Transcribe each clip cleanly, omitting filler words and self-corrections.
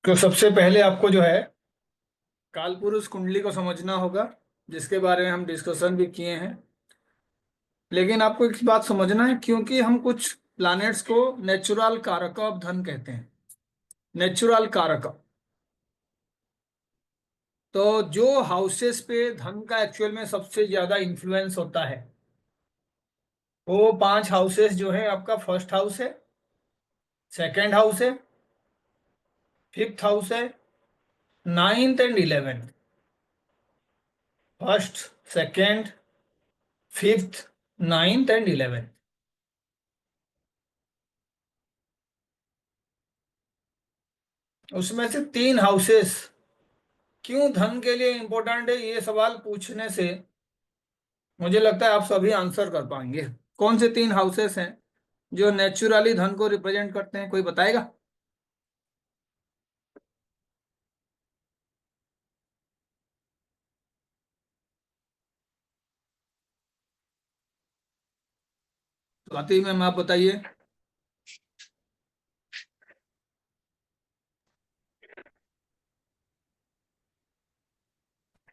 तो सबसे पहले आपको जो है कालपुरुष कुंडली को समझना होगा, जिसके बारे में हम डिस्कशन भी किए हैं। लेकिन आपको एक बात समझना है, क्योंकि हम कुछ प्लैनेट्स को नेचुरल कारक ऑफ धन कहते हैं। नेचुरल कारक। तो जो हाउसेस पे धन का एक्चुअल में सबसे ज्यादा इन्फ्लुएंस होता है, वो पांच हाउसेस जो है, आपका फर्स्ट हाउस है, सेकंड हाउस है, फिफ्थ हाउस है, ninth and eleventh. First, second, fifth, ninth and eleventh. उसमें से तीन हाउसेस क्यों धन के लिए इंपॉर्टेंट है, ये सवाल पूछने से मुझे लगता है आप सभी आंसर कर पाएंगे। कौन से तीन हाउसेस हैं जो नेचुरली धन को रिप्रेजेंट करते हैं, कोई बताएगा? स्वाति मैम आप बताइए।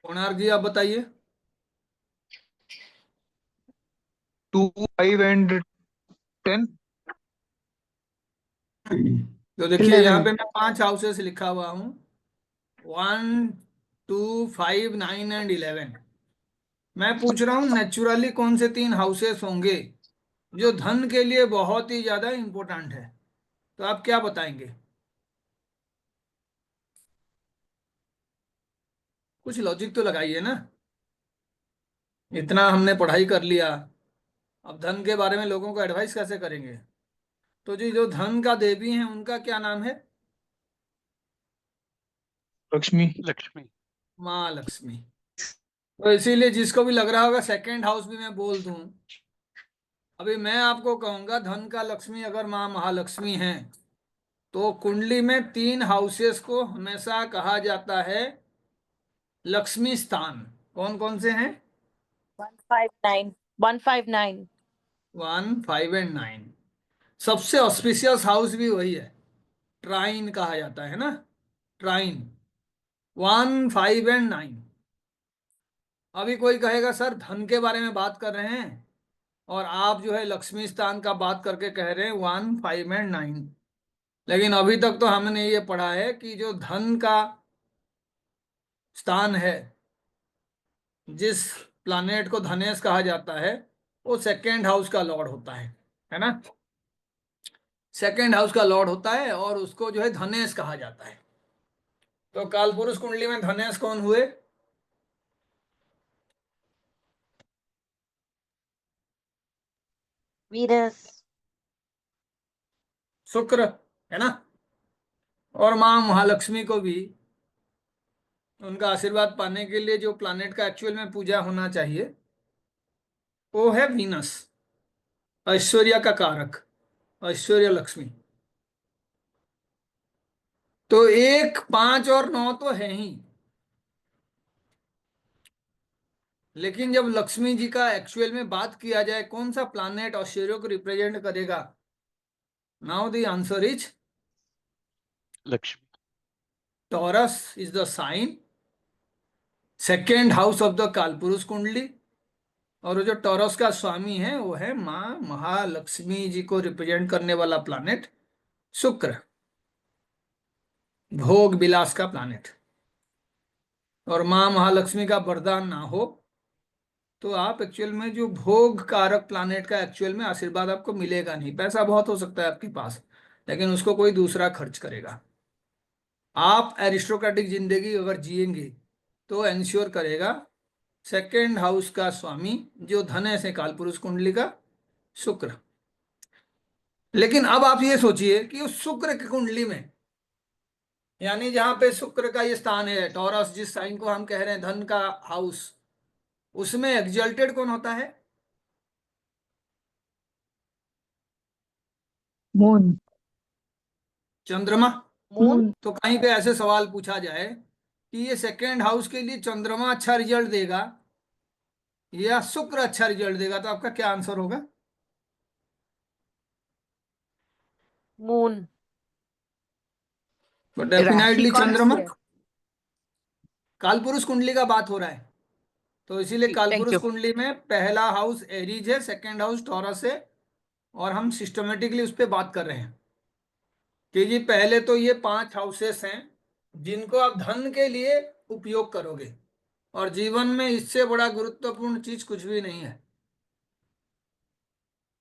कोणार्क जी आप बताइए। 2, 5 एंड 10। तो देखिए, यहाँ 11। पे मैं पांच हाउसेस लिखा हुआ हूँ। 1, 2, 5, 9 एंड 11। मैं पूछ रहा हूँ नेचुरली कौन से तीन हाउसेस होंगे जो धन के लिए बहुत ही ज्यादा इंपॉर्टेंट है। तो आप क्या बताएंगे? कुछ लॉजिक तो लगाइए ना। इतना हमने पढ़ाई कर लिया, अब धन के बारे में लोगों को एडवाइस कैसे करेंगे? तो जी, जो धन का देवी हैं उनका क्या नाम है? लक्ष्मी। लक्ष्मी। माँ लक्ष्मी। तो इसीलिए जिसको भी लग रहा होगा सेकंड हाउस भी मैं बोल दूं, अभी मैं आपको कहूंगा धन का लक्ष्मी अगर माँ महालक्ष्मी है, तो कुंडली में तीन हाउसेस को हमेशा कहा जाता है लक्ष्मी स्थान। कौन कौन से हैं? 159 159। 1, 5 एंड 9। सबसे ऑस्पिशियस हाउस भी वही है, ट्राइन कहा जाता है ना। ट्राइन, 1, 5 एंड 9। अभी कोई कहेगा सर धन के बारे में बात कर रहे हैं और आप जो है लक्ष्मी स्थान का बात करके कह रहे हैं 1, 5 एंड 9। लेकिन अभी तक तो हमने ये पढ़ा है कि जो धन का स्थान है, जिस प्लानेट को धनेश कहा जाता है, वो सेकेंड हाउस का लॉर्ड होता है ना। सेकेंड हाउस का लॉर्ड होता है और उसको जो है धनेश कहा जाता है। तो कालपुरुष कुंडली में धनेश कौन हुए? वीनस। शुक्र, है ना। और माँ महालक्ष्मी को भी उनका आशीर्वाद पाने के लिए जो प्लानेट का एक्चुअल में पूजा होना चाहिए, वो है वीनस, ऐश्वर्य का कारक, ऐश्वर्य लक्ष्मी। तो 1, 5 और 9 तो है ही, लेकिन जब लक्ष्मी जी का एक्चुअल में बात किया जाए कौन सा प्लानेट ऐश्वर्य को रिप्रेजेंट करेगा, now the answer is Lakshmi. Taurus is the sign, second house of the कालपुरुष कुंडली। और वो जो टॉरस का स्वामी है वो है माँ महालक्ष्मी जी को रिप्रेजेंट करने वाला प्लानेट शुक्र, भोग विलास का प्लानेट। और माँ महालक्ष्मी का वरदान ना हो तो आप एक्चुअल में जो भोग कारक प्लानेट का एक्चुअल में आशीर्वाद आपको मिलेगा नहीं। पैसा बहुत हो सकता है आपके पास, लेकिन उसको कोई दूसरा खर्च करेगा। आप एरिस्टोक्रेटिक जिंदगी अगर जिएंगे तो एंश्योर करेगा सेकेंड हाउस का स्वामी, जो धन है से कालपुरुष कुंडली का शुक्र। लेकिन अब आप ये सोचिए कि उस शुक्र की कुंडली में, यानी जहां पे शुक्र का ये स्थान है टॉरस, जिस साइन को हम कह रहे हैं धन का हाउस, उसमें एग्जल्टेड कौन होता है? मून। चंद्रमा। मून। तो कहीं पे ऐसे सवाल पूछा जाए कि ये सेकेंड हाउस के लिए चंद्रमा अच्छा रिजल्ट देगा या शुक्र अच्छा रिजल्ट देगा, तो आपका क्या आंसर होगा? मून। तो डेफिनेटली कौन चंद्रमा। सी है? कालपुरुष कुंडली का बात हो रहा है, तो इसीलिए ठीक, थैंक कालपुरुष यू। कुंडली में पहला हाउस एरीज है, सेकंड हाउस टॉरस है, और हम सिस्टमेटिकली उस पर बात कर रहे हैं कि जी पहले तो ये 5 हाउसेस हैं जिनको आप धन के लिए उपयोग करोगे, और जीवन में इससे बड़ा गुरुत्वपूर्ण चीज कुछ भी नहीं है,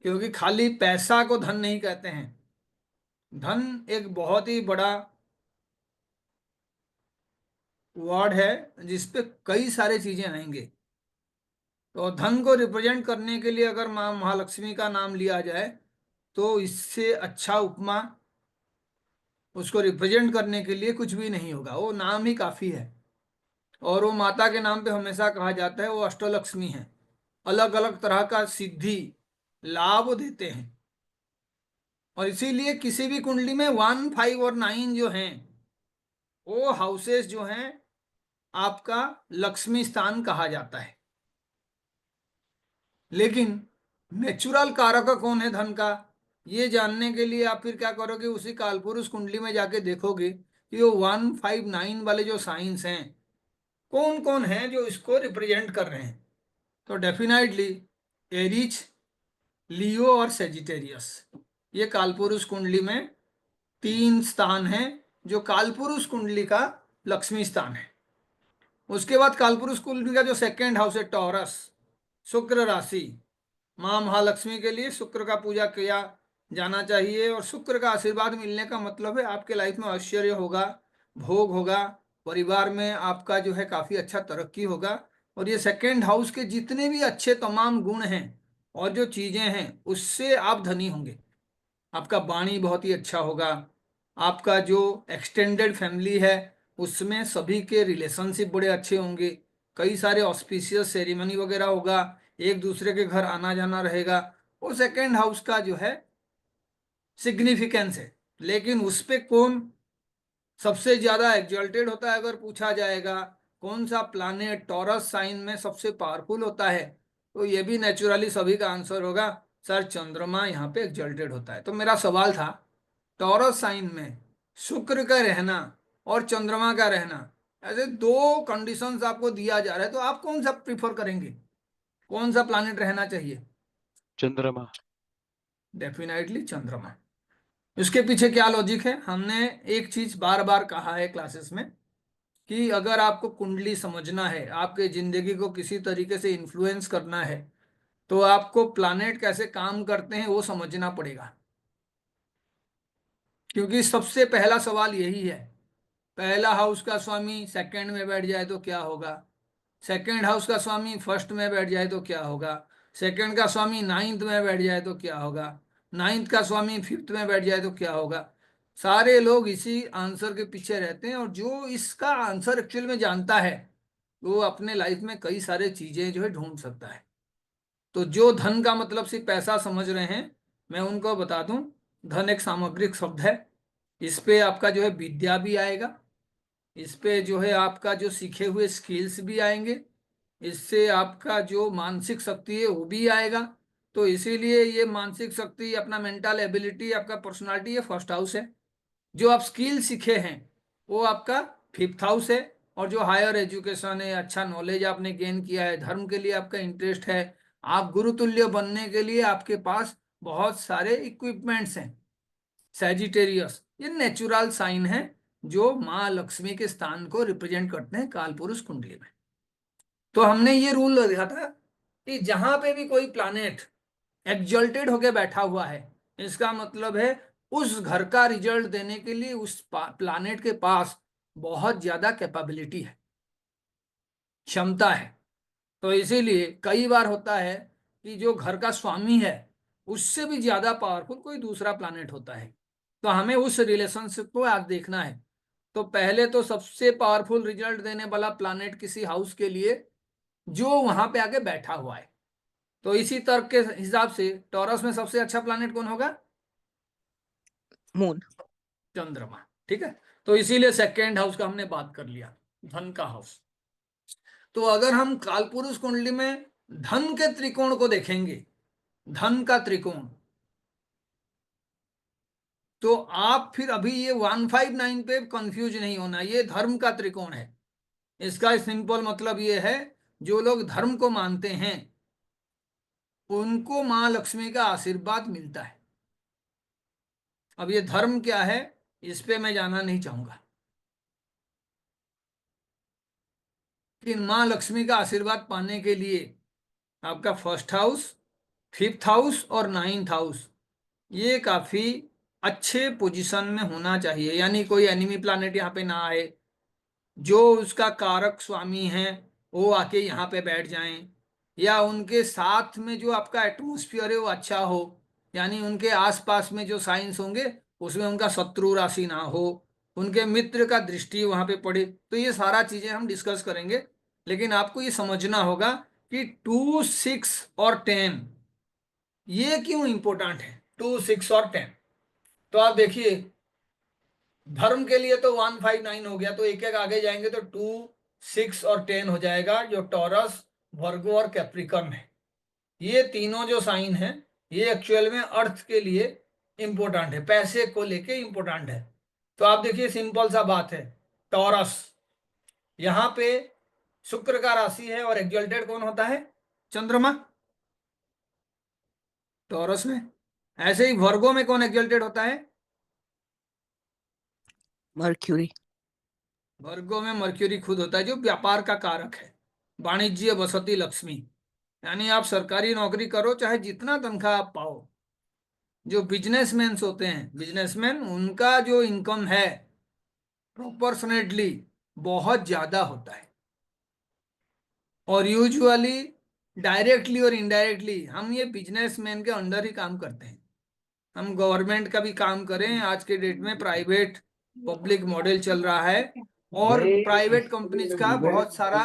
क्योंकि खाली पैसा को धन नहीं कहते हैं। धन एक बहुत ही बड़ा वर्ड है जिसपे कई सारे चीजें आएंगे। तो धन को रिप्रेजेंट करने के लिए अगर माँ महालक्ष्मी का नाम लिया जाए तो इससे अच्छा उपमा उसको रिप्रेजेंट करने के लिए कुछ भी नहीं होगा, वो नाम ही काफी है। और वो माता के नाम पे हमेशा कहा जाता है वो अष्टलक्ष्मी है, अलग अलग तरह का सिद्धि लाभ देते हैं। और इसीलिए किसी भी कुंडली में 1, 5 और 9 जो हैं वो हाउसेस जो हैं आपका लक्ष्मी स्थान कहा जाता है। लेकिन नेचुरल कारक कौन है धन का, ये जानने के लिए आप फिर क्या करोगे, उसी कालपुरुष कुंडली में जाके देखोगे कि वो 1, 5, 9 वाले जो साइंस हैं कौन कौन है जो इसको रिप्रेजेंट कर रहे हैं। तो डेफिनेटली एरीज, लियो और सेजिटेरियस, ये कालपुरुष कुंडली में 3 स्थान हैं जो कालपुरुष कुंडली का लक्ष्मी स्थान है। उसके बाद कालपुरुष कुंडली का जो सेकंड हाउस है टॉरस, शुक्र राशि, माँ महालक्ष्मी के लिए शुक्र का पूजा किया जाना चाहिए, और शुक्र का आशीर्वाद मिलने का मतलब है आपके लाइफ में ऐश्वर्य होगा, भोग होगा, परिवार में आपका जो है काफी अच्छा तरक्की होगा। और ये सेकंड हाउस के जितने भी अच्छे तमाम गुण हैं और जो चीजें हैं उससे आप धनी होंगे। आपका वाणी बहुत ही अच्छा होगा, आपका जो एक्सटेंडेड फैमिली है उसमें सभी के रिलेशनशिप बड़े अच्छे होंगे, कई सारे ऑस्पिशियस सेरेमनी वगैरह होगा, एक दूसरे के घर आना जाना रहेगा। वो सेकेंड हाउस का जो है सिग्निफिकेंस है। लेकिन उस पे कौन सबसे ज्यादा एग्जल्टेड होता है अगर पूछा जाएगा कौन सा प्लैनेट टॉरस साइन में सबसे पावरफुल होता है, तो ये भी नेचुरली सभी का आंसर होगा सर चंद्रमा यहाँ पे एग्जल्टेड होता है। तो मेरा सवाल था टॉरस साइन में शुक्र का रहना और चंद्रमा का रहना, ऐसे 2 कंडीशंस आपको दिया जा रहा है, तो आप कौन सा प्रिफर करेंगे, कौन सा प्लैनेट रहना चाहिए? चंद्रमा। डेफिनेटली चंद्रमा। इसके पीछे क्या लॉजिक है, हमने एक चीज बार बार कहा है क्लासेस में कि अगर आपको कुंडली समझना है, आपके जिंदगी को किसी तरीके से इन्फ्लुएंस करना है, तो आपको प्लैनेट कैसे काम करते हैं वो समझना पड़ेगा। क्योंकि सबसे पहला सवाल यही है, पहला हाउस का स्वामी सेकंड में बैठ जाए तो क्या होगा, सेकंड हाउस का स्वामी फर्स्ट में बैठ जाए तो क्या होगा, सेकंड का स्वामी 9th में बैठ जाए तो क्या होगा, 9th का स्वामी 5th में बैठ जाए तो क्या होगा। सारे लोग इसी आंसर के पीछे रहते हैं, और जो इसका आंसर एक्चुअल में जानता है वो अपने लाइफ में कई सारे चीजें जो है ढूंढ सकता है। तो जो धन का मतलब सिर्फ पैसा समझ रहे हैं, मैं उनको बता दूं धन एक सामग्रिक शब्द है। इस पे आपका जो है विद्या भी आएगा, इस पे जो है आपका जो सीखे हुए स्किल्स भी आएंगे, इससे आपका जो मानसिक शक्ति है वो भी आएगा। तो इसीलिए ये मानसिक शक्ति, अपना मेंटल एबिलिटी, आपका पर्सनालिटी, ये फर्स्ट हाउस है। जो आप स्किल सीखे हैं वो आपका 5th हाउस है। और जो हायर एजुकेशन है, अच्छा नॉलेज आपने गेन किया है, धर्म के लिए आपका इंटरेस्ट है, आप गुरुतुल्य बनने के लिए आपके पास बहुत सारे इक्विपमेंट्स हैं, सैजिटेरियस, ये नेचुरल साइन है जो माँ लक्ष्मी के स्थान को रिप्रेजेंट करते हैं कालपुरुष कुंडली में। तो हमने ये रूल लिखा था कि जहां पे भी कोई प्लैनेट एग्जल्टेड होके बैठा हुआ है, इसका मतलब है उस घर का रिजल्ट देने के लिए उस प्लैनेट के पास बहुत ज्यादा कैपेबिलिटी है, क्षमता है। तो इसीलिए कई बार होता है कि जो घर का स्वामी है उससे भी ज्यादा पावरफुल कोई दूसरा प्लैनेट होता है। तो हमें उस रिलेशनशिप को आज देखना है। तो पहले तो सबसे पावरफुल रिजल्ट देने वाला प्लैनेट किसी हाउस के लिए जो वहां पे आके बैठा हुआ है, तो इसी तर्क के हिसाब से टॉरस में सबसे अच्छा प्लैनेट कौन होगा? मून। चंद्रमा। ठीक है, तो इसीलिए सेकेंड हाउस का हमने बात कर लिया, धन का हाउस। तो अगर हम कालपुरुष कुंडली में धन के त्रिकोण को देखेंगे, धन का त्रिकोण, तो आप फिर अभी ये 159 पे कंफ्यूज नहीं होना, ये धर्म का त्रिकोण है। इसका सिंपल मतलब ये है, जो लोग धर्म को मानते हैं उनको मां लक्ष्मी का आशीर्वाद मिलता है। अब ये धर्म क्या है इस पे मैं जाना नहीं चाहूंगा, कि मां लक्ष्मी का आशीर्वाद पाने के लिए आपका फर्स्ट हाउस, फिफ्थ हाउस और नाइन्थ हाउस ये काफी अच्छे पोजीशन में होना चाहिए, यानी कोई एनिमी प्लैनेट यहाँ पे ना आए, जो उसका कारक स्वामी है वो आके यहाँ पे बैठ जाएं, या उनके साथ में जो आपका एटमॉस्फेयर है वो अच्छा हो, यानी उनके आसपास में जो साइंस होंगे उसमें उनका शत्रु राशि ना हो, उनके मित्र का दृष्टि वहां पे पड़े। तो ये सारा चीजें हम डिस्कस करेंगे, लेकिन आपको ये समझना होगा कि 2, 6 और 10 ये क्यों इंपॉर्टेंट है। 2, 6 और 10, तो आप देखिए धर्म के लिए तो 159 हो गया, तो एक एक आगे जाएंगे तो 2, 6 और 10 हो जाएगा, जो टॉरस, वर्गो और कैप्रिकॉर्न है। ये तीनों जो साइन है ये एक्चुअल में अर्थ के लिए इंपॉर्टेंट है, पैसे को लेके इंपॉर्टेंट है। तो आप देखिए सिंपल सा बात है, टॉरस यहाँ पे शुक्र का राशि है और एक्सल्टेड कौन होता है, चंद्रमा, टॉरस में। ऐसे ही वर्गो में कौन एक्सल्टेड होता है, मर्क्यूरी। वर्गो में मर्क्यूरी खुद होता है, जो व्यापार का कारक है, वाणिज्य वसति लक्ष्मी, यानी आप सरकारी नौकरी करो चाहे जितना तनख्वाह आप पाओ, जो बिजनेसमैन होते हैं, बिजनेसमैन उनका जो इनकम है प्रोपोर्शनेटली बहुत ज्यादा होता है। और यूजुअली डायरेक्टली और इनडायरेक्टली हम ये बिजनेसमैन के अंडर ही काम करते हैं। हम गवर्नमेंट का भी काम करें, आज के डेट में प्राइवेट पब्लिक मॉडल चल रहा है, और प्राइवेट कंपनीज का बहुत सारा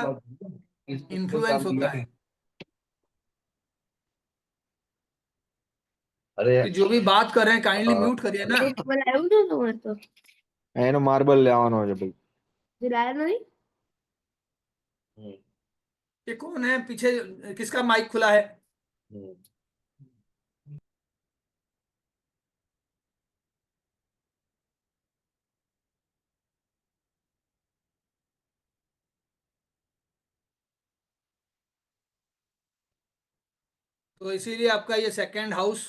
इन्फ्लुएंस होता है। अरे तो जो भी बात कर रहे हैं काइंडली म्यूट करिए ना। बुलाया ना तुम्हें तो एनो मार्बल ले आवनो है भाई। बुलाया नहीं। ये कौन है पीछे, किसका माइक खुला है। तो इसीलिए आपका ये सेकंड हाउस,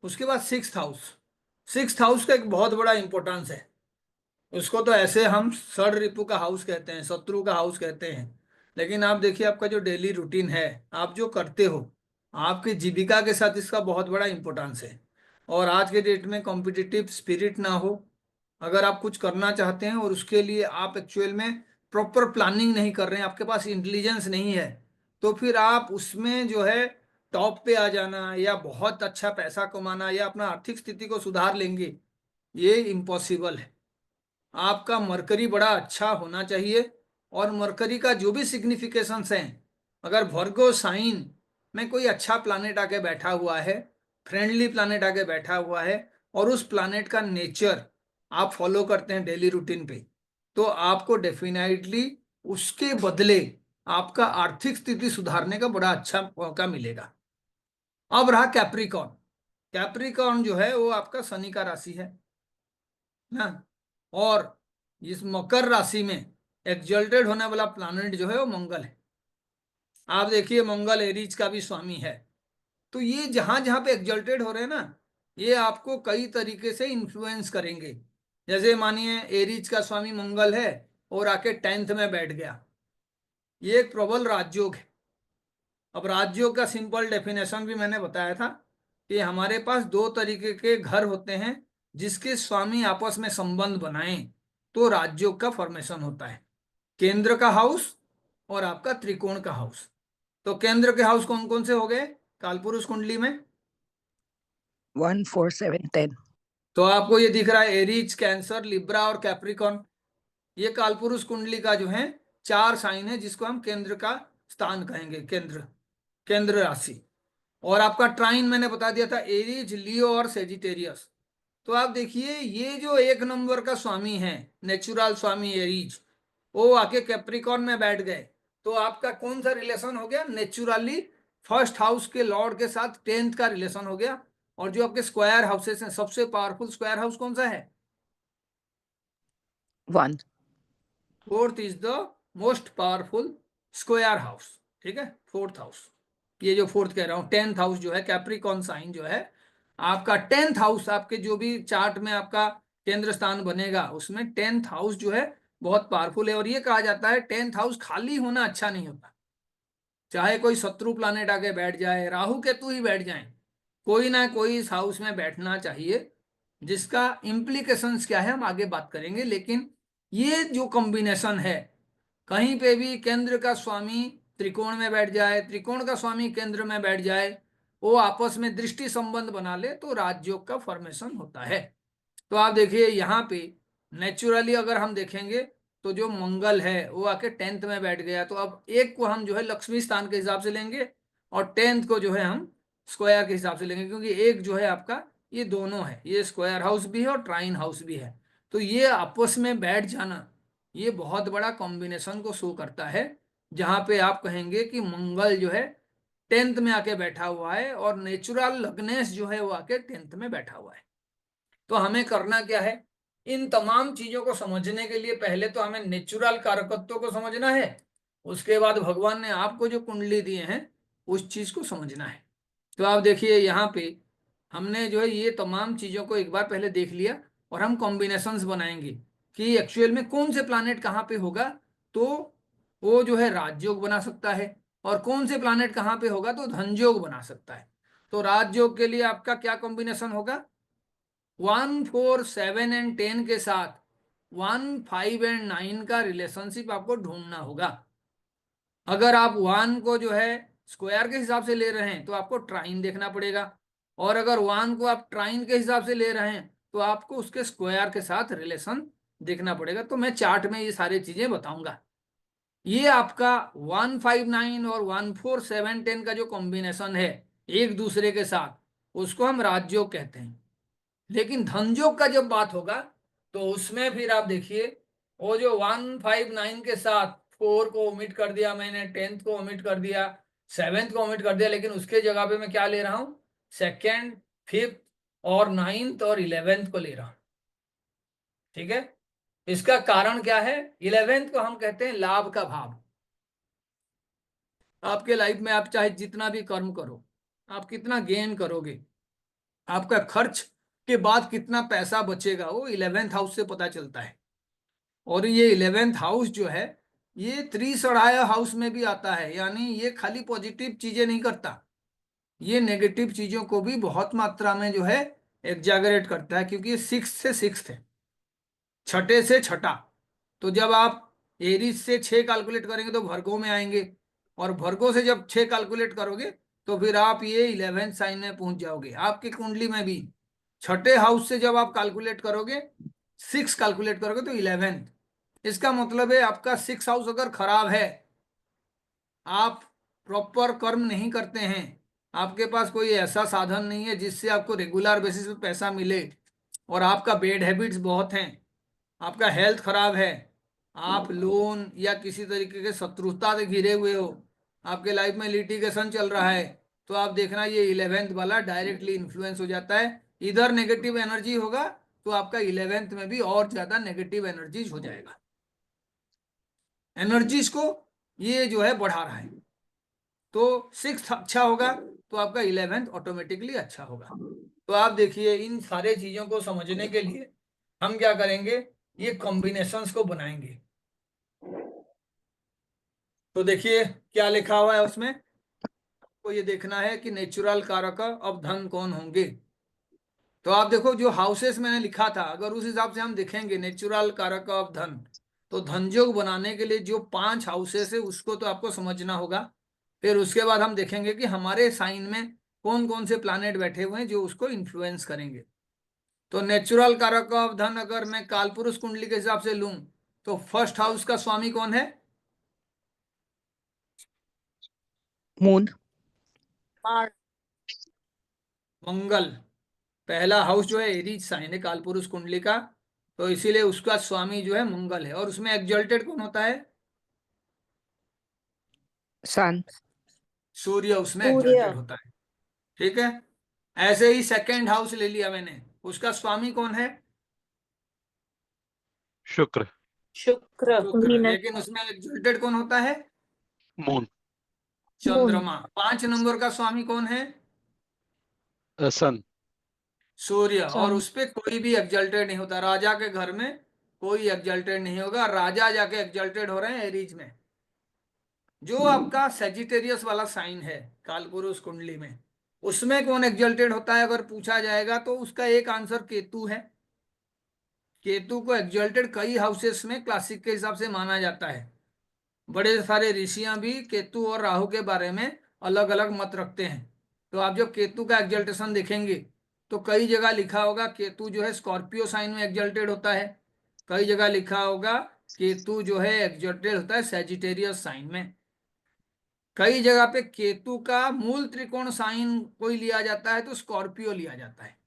उसके बाद सिक्स्थ हाउस, सिक्स्थ हाउस का एक बहुत बड़ा इंपॉर्टेंस है। उसको तो ऐसे हम षड रिपु का हाउस कहते हैं, शत्रु का हाउस कहते हैं, लेकिन आप देखिए आपका जो डेली रूटीन है, आप जो करते हो, आपकी जीविका के साथ इसका बहुत बड़ा इंपॉर्टेंस है। और आज के डेट में कॉम्पिटिटिव स्पिरिट ना हो, अगर आप कुछ करना चाहते हैं और उसके लिए आप एक्चुअल में प्रॉपर प्लानिंग नहीं कर रहे हैं, आपके पास इंटेलिजेंस नहीं है, तो फिर आप उसमें जो है टॉप पे आ जाना या बहुत अच्छा पैसा कमाना या अपना आर्थिक स्थिति को सुधार लेंगे, ये इम्पॉसिबल है। आपका मरकरी बड़ा अच्छा होना चाहिए, और मरकरी का जो भी सिग्निफिकेशंस हैं, अगर वर्गो साइन में कोई अच्छा प्लानेट आके बैठा हुआ है, फ्रेंडली प्लानेट आके बैठा हुआ है, और उस प्लानेट का नेचर आप फॉलो करते हैं डेली रूटीन पे, तो आपको डेफिनेटली उसके बदले आपका आर्थिक स्थिति सुधारने का बड़ा अच्छा मौका मिलेगा। अब रहा कैप्रिकॉर्न, कैप्रिकॉर्न जो है वो आपका शनि का राशि है ना, और इस मकर राशि में एक्सल्टेड होने वाला प्लैनेट जो है वो मंगल है। आप देखिए मंगल एरीज का भी स्वामी है, तो ये जहां जहां पे एक्सल्टेड हो रहे हैं ना, ये आपको कई तरीके से इन्फ्लुएंस करेंगे। जैसे मानिए एरीज का स्वामी मंगल है और आके 10th में बैठ गया, ये एक प्रबल राजयोग है। अब राजयोग का सिंपल डेफिनेशन भी मैंने बताया था कि हमारे पास दो तरीके के घर होते हैं, जिसके स्वामी आपस में संबंध बनाएं तो राजयोग का फॉर्मेशन होता है, केंद्र का हाउस और आपका त्रिकोण का हाउस। तो केंद्र के हाउस कौन कौन से हो गए कालपुरुष कुंडली में, 1, 4, 7, 10। तो आपको ये दिख रहा है एरीज, कैंसर, लिब्रा और कैप्रिकॉर्न, ये कालपुरुष कुंडली का जो है 4 साइन है, जिसको हम केंद्र का स्थान कहेंगे, केंद्र, केंद्र राशि। और आपका ट्राइन मैंने बता दिया था, एरीज, लियो और सेजिटेरियस। तो आप देखिए ये जो 1 नंबर का स्वामी है, नेचुरल स्वामी एरीज, वो आके कैप्रिकॉर्न में बैठ गए, तो आपका कौन सा रिलेशन हो गया, नेचुरली फर्स्ट हाउस के लॉर्ड के साथ 10th का रिलेशन हो गया, और जो आपके स्क्वायर हाउसेस हैं, सबसे पावरफुल स्क्वायर हाउस कौन सा है? 1. Fourth is the most powerful square house, ठीक है, फोर्थ हाउस। ये जो फोर्थ कह रहा हूं, 10th हाउस जो है कैप्रिकॉर्न साइन जो है आपका, 10th हाउस आपके जो भी चार्ट में आपका केंद्र स्थान बनेगा उसमें 10th हाउस जो है बहुत पावरफुल है। और ये कहा जाता है 10th हाउस खाली होना अच्छा नहीं होता, चाहे कोई शत्रु प्लानेट आके बैठ जाए, राहु केतु ही बैठ जाए, कोई ना कोई इस हाउस में बैठना चाहिए, जिसका इम्प्लीकेशंस क्या है हम आगे बात करेंगे। लेकिन ये जो कॉम्बिनेशन है, कहीं पे भी केंद्र का स्वामी त्रिकोण में बैठ जाए, त्रिकोण का स्वामी केंद्र में बैठ जाए, वो आपस में दृष्टि संबंध बना ले तो राजयोग का फॉर्मेशन होता है। तो आप देखिए यहाँ पे नेचुरली अगर हम देखेंगे तो जो मंगल है वो आके 10th में बैठ गया, तो अब एक को हम जो है लक्ष्मी स्थान के हिसाब से लेंगे और 10th को जो है हम स्क्वायर के हिसाब से लेंगे, क्योंकि एक जो है आपका ये दोनों है, ये स्क्वायर हाउस भी है और ट्राइन हाउस भी है। तो ये आपस में बैठ जाना ये बहुत बड़ा कॉम्बिनेशन को शो करता है, जहां पे आप कहेंगे कि मंगल जो है 10th में आके बैठा हुआ है और नेचुरल लग्नेश जो है वो आके 10th में बैठा हुआ है। तो हमें करना क्या है, इन तमाम चीजों को समझने के लिए पहले तो हमें नेचुरल कारकत्व को समझना है, उसके बाद भगवान ने आपको जो कुंडली दिए हैं उस चीज को समझना है। तो आप देखिए यहाँ पे हमने जो है ये तमाम चीजों को एक बार पहले देख लिया और हम कॉम्बिनेशंस बनाएंगे कि एक्चुअल में कौन से प्लानेट कहाँ पे होगा तो वो जो है राजयोग बना सकता है, और कौन से प्लानेट कहाँ पे होगा तो धनयोग बना सकता है। तो राजयोग के लिए आपका क्या कॉम्बिनेशन होगा, 1, 4, 7 एंड 10 के साथ 1, 5 एंड 9 का रिलेशनशिप आपको ढूंढना होगा। अगर आप 1 को जो है स्क्वायर के हिसाब से ले रहे हैं तो आपको ट्राइन देखना पड़ेगा, और अगर 1 को आप ट्राइन के हिसाब से ले रहे हैं तो आपको उसके स्क्वायर के साथ रिलेशन देखना पड़ेगा। तो मैं चार्ट में ये सारी चीजें बताऊंगा। ये आपका 1, 5, 9 और 1, 4, 7, 10 का जो कॉम्बिनेशन है एक दूसरे के साथ, उसको हम राजयोग कहते हैं। लेकिन धनयोग का जब बात होगा तो उसमें फिर आप देखिए वो जो 1, 5, 9 के साथ 4 को ओमिट कर दिया मैंने, 10th को ओमिट कर दिया, 7th को ओमिट कर दिया, लेकिन उसके जगह पे मैं क्या ले रहा हूं, 2nd, 5th और 9th और 11th को ले रहा हूं, ठीक है। इसका कारण क्या है, 11th को हम कहते हैं लाभ का भाव। आपके लाइफ में आप चाहे जितना भी कर्म करो, आप कितना गेन करोगे, आपका खर्च के बाद कितना पैसा बचेगा, वो 11th हाउस से पता चलता है। और ये 11th हाउस जो है ये त्रिसढ़ाया हाउस में भी आता है, यानी ये खाली पॉजिटिव चीजें नहीं करता, ये नेगेटिव चीजों को भी बहुत मात्रा में जो है एग्जैगरेट करता है, क्योंकि ये 6 से 6 है, छठे से छठा। तो जब आप एरीज से 6 कैलकुलेट करेंगे तो भर्गो में आएंगे, और भर्गो से जब 6 कैलकुलेट करोगे तो फिर आप ये 11th साइन में पहुंच जाओगे। आपकी कुंडली में भी छठे हाउस से जब आप कैलकुलेट करोगे, 6 कैलकुलेट करोगे तो 11th, इसका मतलब है आपका 6 हाउस अगर खराब है, आप प्रॉपर कर्म नहीं करते हैं, आपके पास कोई ऐसा साधन नहीं है जिससे आपको रेगुलर बेसिस पे पैसा मिले, और आपका बैड हैबिट्स बहुत हैं, आपका हेल्थ खराब है, आप लोन या किसी तरीके के शत्रुता से घिरे हुए हो, आपके लाइफ में लिटिगेशन चल रहा है, तो आप देखना ये 11th वाला डायरेक्टली इन्फ्लुएंस हो जाता है। इधर नेगेटिव एनर्जी होगा तो आपका 11th में भी और ज्यादा नेगेटिव एनर्जीज हो जाएगा, एनर्जीज को ये जो है बढ़ा रहा है। तो 6th अच्छा होगा तो आपका 11th ऑटोमेटिकली अच्छा होगा। तो आप देखिए इन सारे चीजों को समझने के लिए हम क्या करेंगे, ये कॉम्बिनेशंस को बनाएंगे। तो देखिए क्या लिखा हुआ है उसमें, आपको ये देखना है कि नेचुरल कारक अब धन कौन होंगे। तो आप देखो जो हाउसेस मैंने लिखा था, अगर उस हिसाब से हम देखेंगे नेचुरल कारक ऑफ धन, तो धनयोग बनाने के लिए जो 5 हाउसेस है उसको तो आपको समझना होगा। फिर उसके बाद हम देखेंगे कि हमारे साइन में कौन कौन से प्लानेट बैठे हुए हैं जो उसको इन्फ्लुएंस करेंगे। तो नेचुरल कारक ऑफ धन अगर मैं कालपुरुष कुंडली के हिसाब से लूं तो फर्स्ट हाउस का स्वामी कौन है, Moon. मंगल। पहला हाउस जो है एरीज साइन है कालपुरुष कुंडली का, तो इसीलिए उसका स्वामी जो है मंगल है, और उसमें एक्सल्टेड कौन होता है, Sun. सूर्य उसमें सूर्य। एक्सल्टेड होता है, ठीक है। ऐसे ही सेकंड हाउस ले लिया मैंने, उसका स्वामी कौन है? शुक्र। शुक्र। शुक्र। लेकिन उसमें एक्सल्टेड कौन होता है? मून। चंद्रमा। 5 नंबर का स्वामी कौन है? सन। सूर्य। और सन। उस पे कोई भी एक्सल्टेड नहीं होता, राजा के घर में कोई एक्सल्टेड नहीं होगा। राजा जाके एक्सल्टेड हो रहे हैं एरीज में। जो आपका सेजिटेरियस वाला साइन है कालपुरुष कुंडली में, उसमें कौन एक्सल्टेड होता है अगर पूछा जाएगा तो उसका एक आंसर केतु है। केतु को एक्सल्टेड कई हाउसेस में क्लासिक के हिसाब से माना जाता है। बड़े सारे ऋषियां भी केतु और राहु के बारे में अलग अलग मत रखते हैं। तो आप जब केतु का एक्सल्टेशन देखेंगे तो कई जगह लिखा होगा केतु जो है स्कॉर्पियो साइन में एक्सल्टेड होता है, कई जगह लिखा होगा केतु जो है एक्सल्टेड होता है सेजिटेरियस साइन में, कई जगह पे केतु का मूल त्रिकोण साइन कोई लिया जाता है तो स्कॉर्पियो लिया जाता है।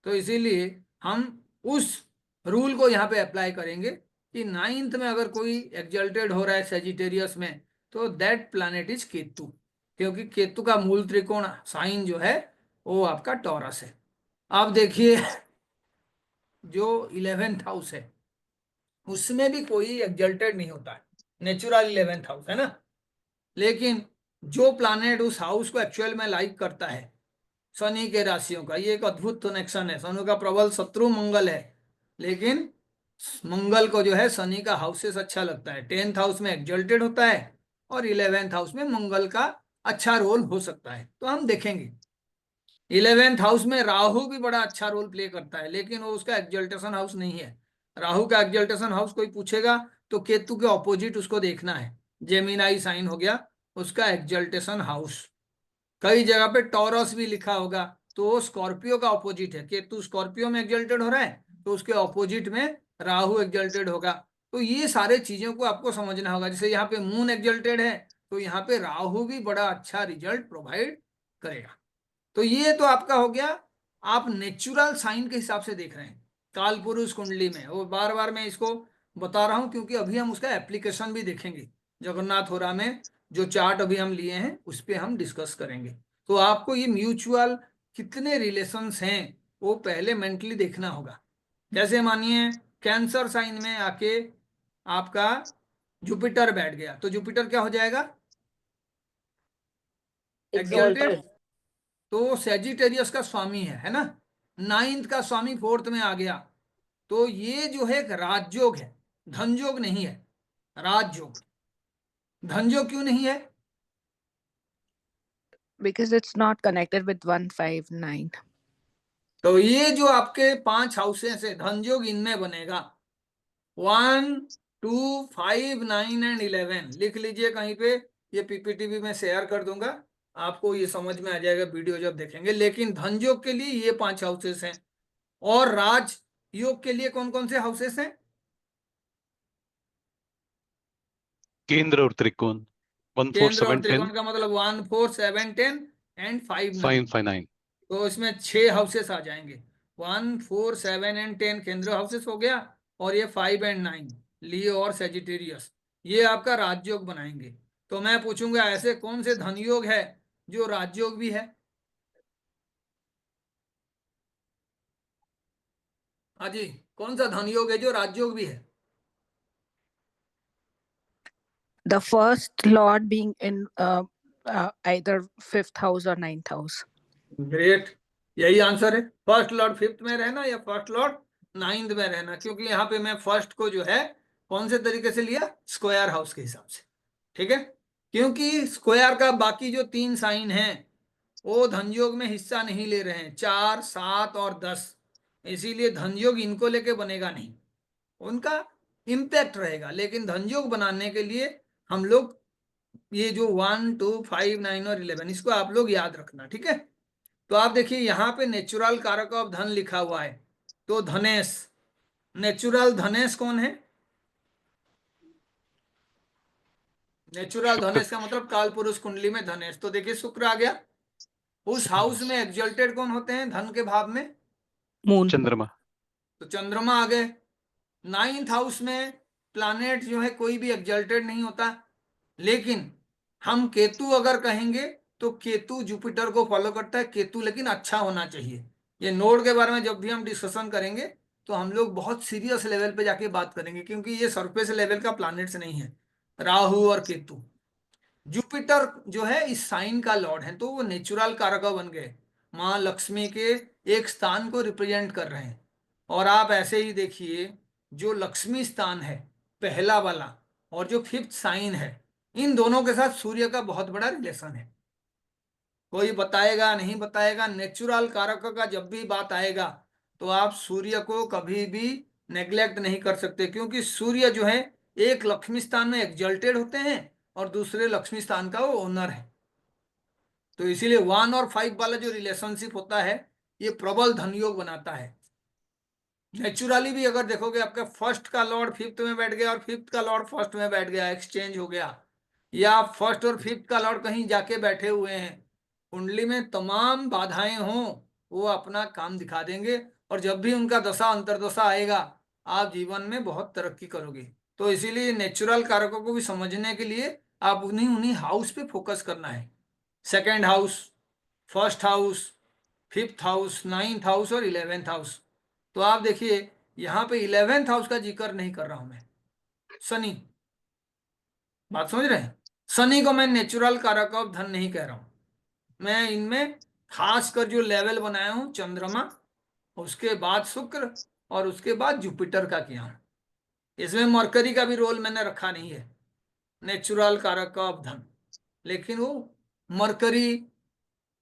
तो इसीलिए हम उस रूल को यहाँ पे अप्लाई करेंगे कि 9th में अगर कोई एक्सल्टेड हो रहा है सेजिटेरियस में तो दैट प्लैनेट इज केतु, क्योंकि केतु का मूल त्रिकोण साइन जो है वो आपका टॉरस है। आप देखिए जो 11th हाउस है उसमें भी कोई एक्सल्टेड नहीं होता है, नेचुरल 11th हाउस है ना। लेकिन जो प्लैनेट उस हाउस को एक्चुअल में लाइक करता है शनि के राशियों का, ये एक अद्भुत कनेक्शन है। शनि का प्रबल शत्रु मंगल है, लेकिन मंगल को जो है शनि का हाउसेस अच्छा लगता है। 10th हाउस में एक्सल्टेड होता है और 11th हाउस में मंगल का अच्छा रोल हो सकता है। तो हम देखेंगे 11th हाउस में राहु भी बड़ा अच्छा रोल प्ले करता है, लेकिन वो उसका एक्सल्टेशन हाउस नहीं है। राहु का एक्सल्टेशन हाउस कोई पूछेगा तो केतु के ऑपोजिट उसको देखना है। जेमिनाई साइन हो गया उसका एक्सल्टेशन हाउस। कई जगह पे टॉरस भी लिखा होगा तो वो स्कॉर्पियो का ऑपोजिट है। केतु स्कॉर्पियो में एक्सल्टेड हो रहा है तो उसके ऑपोजिट में राहु एक्सल्टेड होगा। तो ये सारे चीजों को आपको समझना होगा। जैसे यहाँ पे मून एक्सल्टेड है तो यहाँ पे राहु भी बड़ा अच्छा रिजल्ट प्रोवाइड करेगा। तो ये तो आपका हो गया, आप नेचुरल साइन के हिसाब से देख रहे हैं काल पुरुष कुंडली में। वो बार बार मैं इसको बता रहा हूं क्योंकि अभी हम उसका एप्लीकेशन भी देखेंगे। जगन्नाथ होरा में जो चार्ट अभी हम लिए हैं उस पर हम डिस्कस करेंगे। तो आपको ये म्यूचुअल कितने रिलेशंस हैं वो पहले मेंटली देखना होगा। जैसे मानिए कैंसर साइन में आके आपका जुपिटर बैठ गया तो जुपिटर क्या हो जाएगा? एक्सल्टेड। तो सेजिटेरियस का स्वामी है ना। 9th का स्वामी 4th में आ गया तो ये जो है एक राजयोग है, धनयोग नहीं है, राजयोग। धनयोग क्यों नहीं है? Because it's not connected with 159. तो ये जो आपके 5 हाउसेस है धनयोग इनमें बनेगा 1, 2, 5, 9 एंड 11। लिख लीजिए कहीं पे, ये पीपीटी भी मैं शेयर कर दूंगा, आपको ये समझ में आ जाएगा वीडियो जब देखेंगे। लेकिन धनयोग के लिए ये 5 हाउसेस हैं। और राज योग के लिए कौन कौन से हाउसेस हैं? केंद्र और त्रिकोण। 1 4 केंद्र और 7 त्रिकोण 10 का मतलब 1, 4, 7, 10 एंड 5, 9। 5 5 9। तो इसमें 6 हाउसेस आ जाएंगे। 1, 4, 7 एंड 10 केंद्र हाउसेस हो गया और ये 5 एंड 9 लियो और सेजिटेरियस, ये आपका राजयोग बनाएंगे। तो मैं पूछूंगा ऐसे कौन से धनयोग है जो राजयोग भी है? हाँ जी, कौन सा धनयोग है जो राजयोग भी है? The first lord being in either 5th house or 9th house. Great, यही आंसर है। फर्स्ट लॉर्ड 5th में रहना या फर्स्ट लॉर्ड 9th में रहना, क्योंकि यहाँ पे मैं फर्स्ट को जो है कौन से तरीके से लिया? स्क्वायर हाउस के हिसाब से। ठीक है, क्योंकि स्क्वायर का बाकी जो 3 साइन हैं वो धनयोग में हिस्सा नहीं ले रहे हैं, 4, 7 और 10। इसीलिए धनयोग इनको लेके बनेगा नहीं, उनका इम्पैक्ट रहेगा। लेकिन धनयोग बनाने के लिए हम लोग ये जो 1, 2, 5, 9 और 11 इसको आप लोग याद रखना। ठीक है, तो आप देखिए यहाँ पे नेचुरल कारक ऑफ धन लिखा हुआ है तो धनेश, नेचुरल धनेश कौन है? नेचुरल शुक्र। धनेश का मतलब काल पुरुष कुंडली में धनेश। तो देखिए शुक्र आ गया। उस हाउस में एक्सल्टेड कौन होते हैं धन के भाव में? Moon. चंद्रमा। तो चंद्रमा आ गए। 9th हाउस में प्लैनेट जो है कोई भी एक्सल्टेड नहीं होता, लेकिन हम केतु अगर कहेंगे तो केतु जुपिटर को फॉलो करता है। केतु लेकिन अच्छा होना चाहिए। ये नोड के बारे में जब भी हम डिस्कशन करेंगे तो हम लोग बहुत सीरियस लेवल पे जाके बात करेंगे, क्योंकि ये सरफेस लेवल का प्लैनेट्स नहीं है, राहु और केतु। जुपिटर जो है इस साइन का लॉर्ड है, तो वो नेचुरल कारक बन गए, माँ लक्ष्मी के एक स्थान को रिप्रेजेंट कर रहे हैं। और आप ऐसे ही देखिए, जो लक्ष्मी स्थान है पहला वाला और जो फिफ्थ साइन है, इन दोनों के साथ सूर्य का बहुत बड़ा रिलेशन है। कोई बताएगा नहीं बताएगा, नेचुरल कारक का जब भी बात आएगा तो आप सूर्य को कभी भी नेग्लेक्ट नहीं कर सकते, क्योंकि सूर्य जो है एक लक्ष्मी स्थान में एक्सल्टेड होते हैं और दूसरे लक्ष्मी स्थान का वो ओनर है। तो इसीलिए 1 और 5 वाला जो रिलेशनशिप होता है ये प्रबल धन योग बनाता है। नेचुरली भी अगर देखोगे, आपका फर्स्ट का लॉर्ड फिफ्थ में बैठ गया और फिफ्थ का लॉर्ड फर्स्ट में बैठ गया, एक्सचेंज हो गया, या फर्स्ट और फिफ्थ का लॉर्ड कहीं जाके बैठे हुए हैं, कुंडली में तमाम बाधाएं हों, वो अपना काम दिखा देंगे। और जब भी उनका दशा अंतरदशा आएगा, आप जीवन में बहुत तरक्की करोगे। तो इसीलिए नेचुरल कारकों को भी समझने के लिए आप उन्हीं उन्हीं हाउस पे फोकस करना है। Second house, first house, fifth house, ninth house और 11th हाउस। तो आप देखिए यहाँ पे 11th हाउस का जिक्र नहीं कर रहा हूं मैं, शनि, बात समझ रहे हैं? शनि को मैं नेचुरल कारक ऑफ धन नहीं कह रहा हूं, मैं इनमें खासकर जो लेवल बनाया हूं चंद्रमा, उसके बाद शुक्र और उसके बाद जुपिटर का किया हूं। इसमें मरकरी का भी रोल मैंने रखा नहीं है नेचुरल कारक ऑफ धन, लेकिन वो मरकरी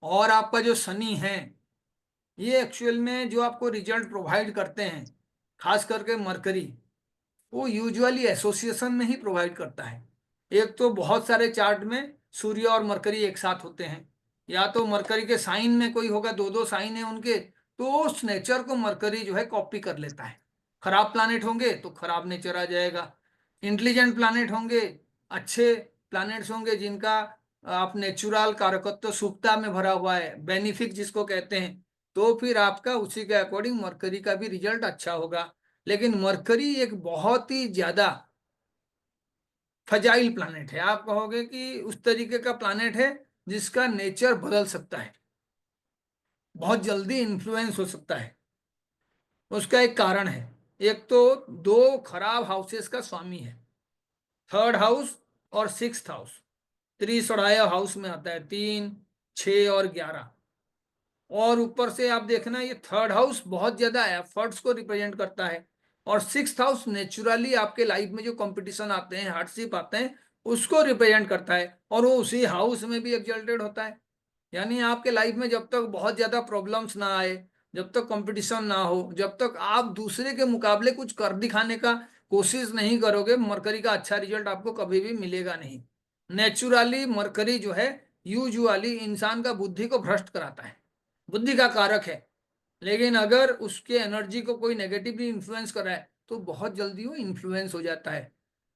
और आपका जो शनि है, ये एक्चुअल में जो आपको रिजल्ट प्रोवाइड करते हैं, खास करके मरकरी, वो यूजुअली एसोसिएशन में ही प्रोवाइड करता है। एक तो बहुत सारे चार्ट में सूर्य और मरकरी एक साथ होते हैं, या तो मरकरी के साइन में कोई होगा, दो दो साइन है उनके, तो उस नेचर को मरकरी जो है कॉपी कर लेता है। खराब प्लानेट होंगे तो खराब नेचर आ जाएगा, इंटेलिजेंट प्लानेट होंगे, अच्छे प्लानेट्स होंगे जिनका आप नेचुरल कारकत्व सुप्ता में भरा हुआ है, बेनिफिक जिसको कहते हैं, तो फिर आपका उसी के अकॉर्डिंग मरकरी का भी रिजल्ट अच्छा होगा। लेकिन मरकरी एक बहुत ही ज्यादा फजाइल प्लानेट है, आप कहोगे कि उस तरीके का प्लानेट है जिसका नेचर बदल सकता है, बहुत जल्दी इन्फ्लुएंस हो सकता है। उसका एक कारण है, एक तो दो खराब हाउसेस का स्वामी है, थर्ड हाउस और सिक्स्थ हाउस, त्रिसढ़ाया हाउस में आता है, 3, 6 और 11। और ऊपर से आप देखना, ये थर्ड हाउस बहुत ज्यादा एफर्ट्स को रिप्रेजेंट करता है, और सिक्स्थ हाउस नेचुरली आपके लाइफ में जो कंपटीशन आते हैं, हार्डशिप आते हैं, उसको रिप्रेजेंट करता है, और वो उसी हाउस में भी एक्सल्टेड होता है। यानी आपके लाइफ में जब तक बहुत ज्यादा प्रॉब्लम्स ना आए, जब तक कंपटीशन ना हो, जब तक आप दूसरे के मुकाबले कुछ कर दिखाने का कोशिश नहीं करोगे, मरकरी का अच्छा रिजल्ट आपको कभी भी मिलेगा नहीं। नेचुरली मरकरी जो है यूजुअली इंसान का बुद्धि को भ्रष्ट कराता है, बुद्धि का कारक है, लेकिन अगर उसके एनर्जी को कोई नेगेटिवली इन्फ्लुएंस कराए तो बहुत जल्दी वो इन्फ्लुएंस हो जाता है।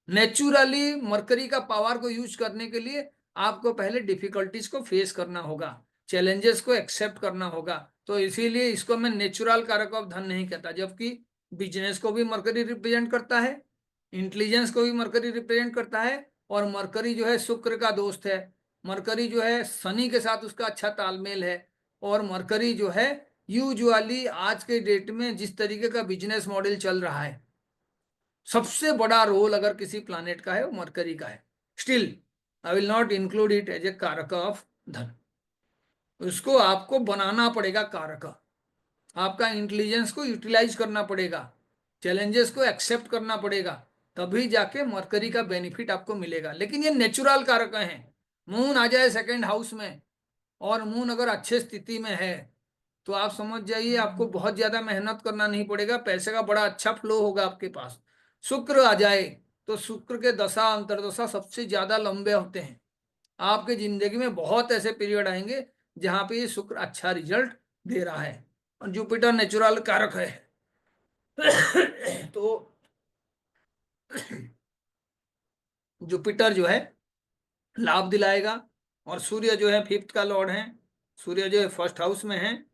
नेचुरली मरकरी का पावर को यूज करने के लिए आपको पहले डिफिकल्टीज को फेस करना होगा, चैलेंजेस को एक्सेप्ट करना होगा। तो इसीलिए इसको मैं नेचुरल कारक ऑफ धन नहीं कहता, जबकि बिजनेस को भी मरकरी रिप्रेजेंट करता है, इंटेलिजेंस को भी मरकरी रिप्रेजेंट करता है, और मरकरी जो है शुक्र का दोस्त है, मरकरी जो है शनि के साथ उसका अच्छा तालमेल है, और मरकरी जो है यूजुअली आज के डेट में जिस तरीके का बिजनेस मॉडल चल रहा है, सबसे बड़ा रोल अगर किसी प्लानेट का है वो मरकरी का है। Still I will not include it as a कारक ऑफ धन, उसको आपको बनाना पड़ेगा कारक, आपका इंटेलिजेंस को यूटिलाइज करना पड़ेगा, चैलेंजेस को एक्सेप्ट करना पड़ेगा, तभी जाके मरकरी का बेनिफिट आपको मिलेगा। लेकिन ये नेचुरल कारक हैं, मून आ जाए सेकेंड हाउस में और मून अगर अच्छे स्थिति में है तो आप समझ जाइए आपको बहुत ज्यादा मेहनत करना नहीं पड़ेगा, पैसे का बड़ा अच्छा फ्लो होगा आपके पास। शुक्र आ जाए तो शुक्र के दशा अंतरदशा सबसे ज्यादा लंबे होते हैं, आपके जिंदगी में बहुत ऐसे पीरियड आएंगे जहां पे ये शुक्र अच्छा रिजल्ट दे रहा है, और जुपिटर नेचुरल कारक है तो जुपिटर जो है लाभ दिलाएगा, और सूर्य जो है फिफ्थ का लॉर्ड है, सूर्य जो है फर्स्ट हाउस में है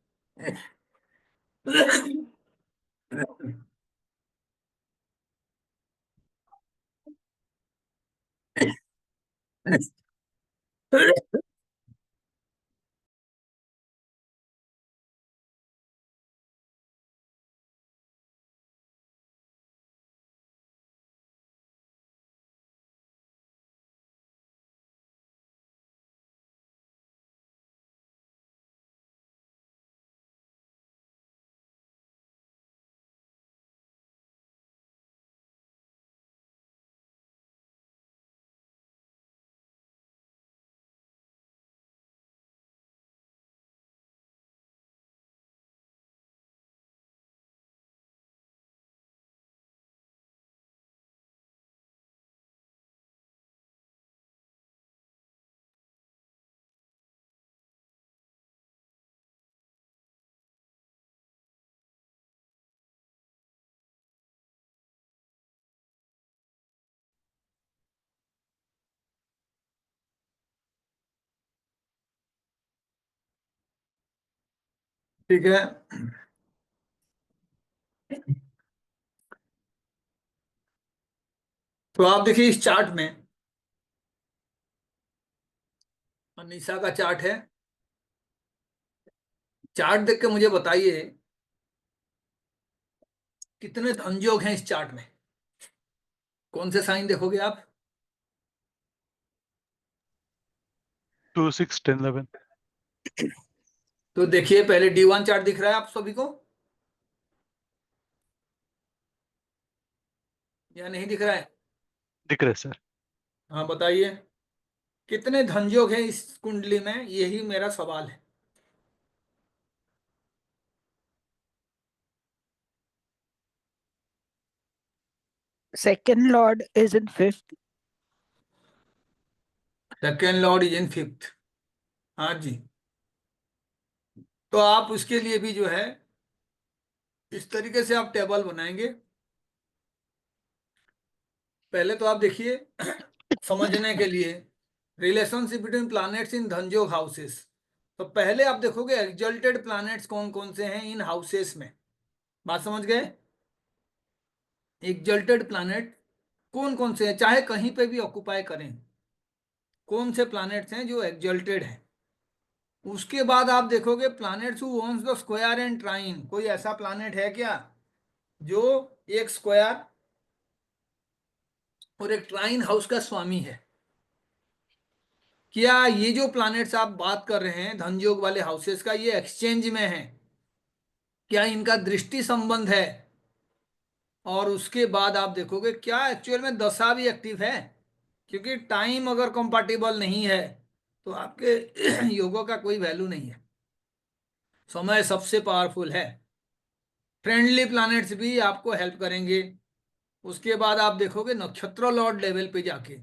ठीक है। तो आप देखिए इस चार्ट में, निशा का चार्ट है। चार्ट देख के मुझे बताइए कितने धनयोग हैं इस चार्ट में। कौन से साइन देखोगे आप? 2 6 10 11। तो देखिए पहले D1 चार्ट दिख रहा है आप सभी को या नहीं दिख रहा है? दिख रहा है सर। हाँ बताइए कितने धनयोग हैं इस कुंडली में, यही मेरा सवाल है। Second lord is in fifth. Second Lord is in fifth. हाँ जी। तो आप उसके लिए भी जो है इस तरीके से आप टेबल बनाएंगे। पहले तो आप देखिए समझने के लिए रिलेशनशिप बिटवीन प्लैनेट्स इन धनजोग हाउसेस। तो पहले आप देखोगे एक्सल्टेड प्लैनेट्स कौन कौन से हैं इन हाउसेस में। बात समझ गए? एक्सल्टेड प्लैनेट कौन कौन से हैं, चाहे कहीं पे भी ऑक्युपाई करें, कौन से प्लैनेट्स हैं जो एक्सल्टेड हैं। उसके बाद आप देखोगे planets who owns the square and trine. कोई ऐसा प्लैनेट है क्या जो एक स्क्वायर और एक ट्राइन हाउस का स्वामी है? क्या ये जो प्लैनेट्स आप बात कर रहे हैं धनयोग वाले हाउसेस का, ये एक्सचेंज में है? क्या इनका दृष्टि संबंध है? और उसके बाद आप देखोगे क्या एक्चुअल में दशा भी एक्टिव है, क्योंकि टाइम अगर कंपैटिबल नहीं है तो आपके योगों का कोई वैल्यू नहीं है। समय सबसे पावरफुल है। फ्रेंडली प्लैनेट्स भी आपको हेल्प करेंगे। उसके बाद आप देखोगे नक्षत्र लॉर्ड लेवल पे जाके,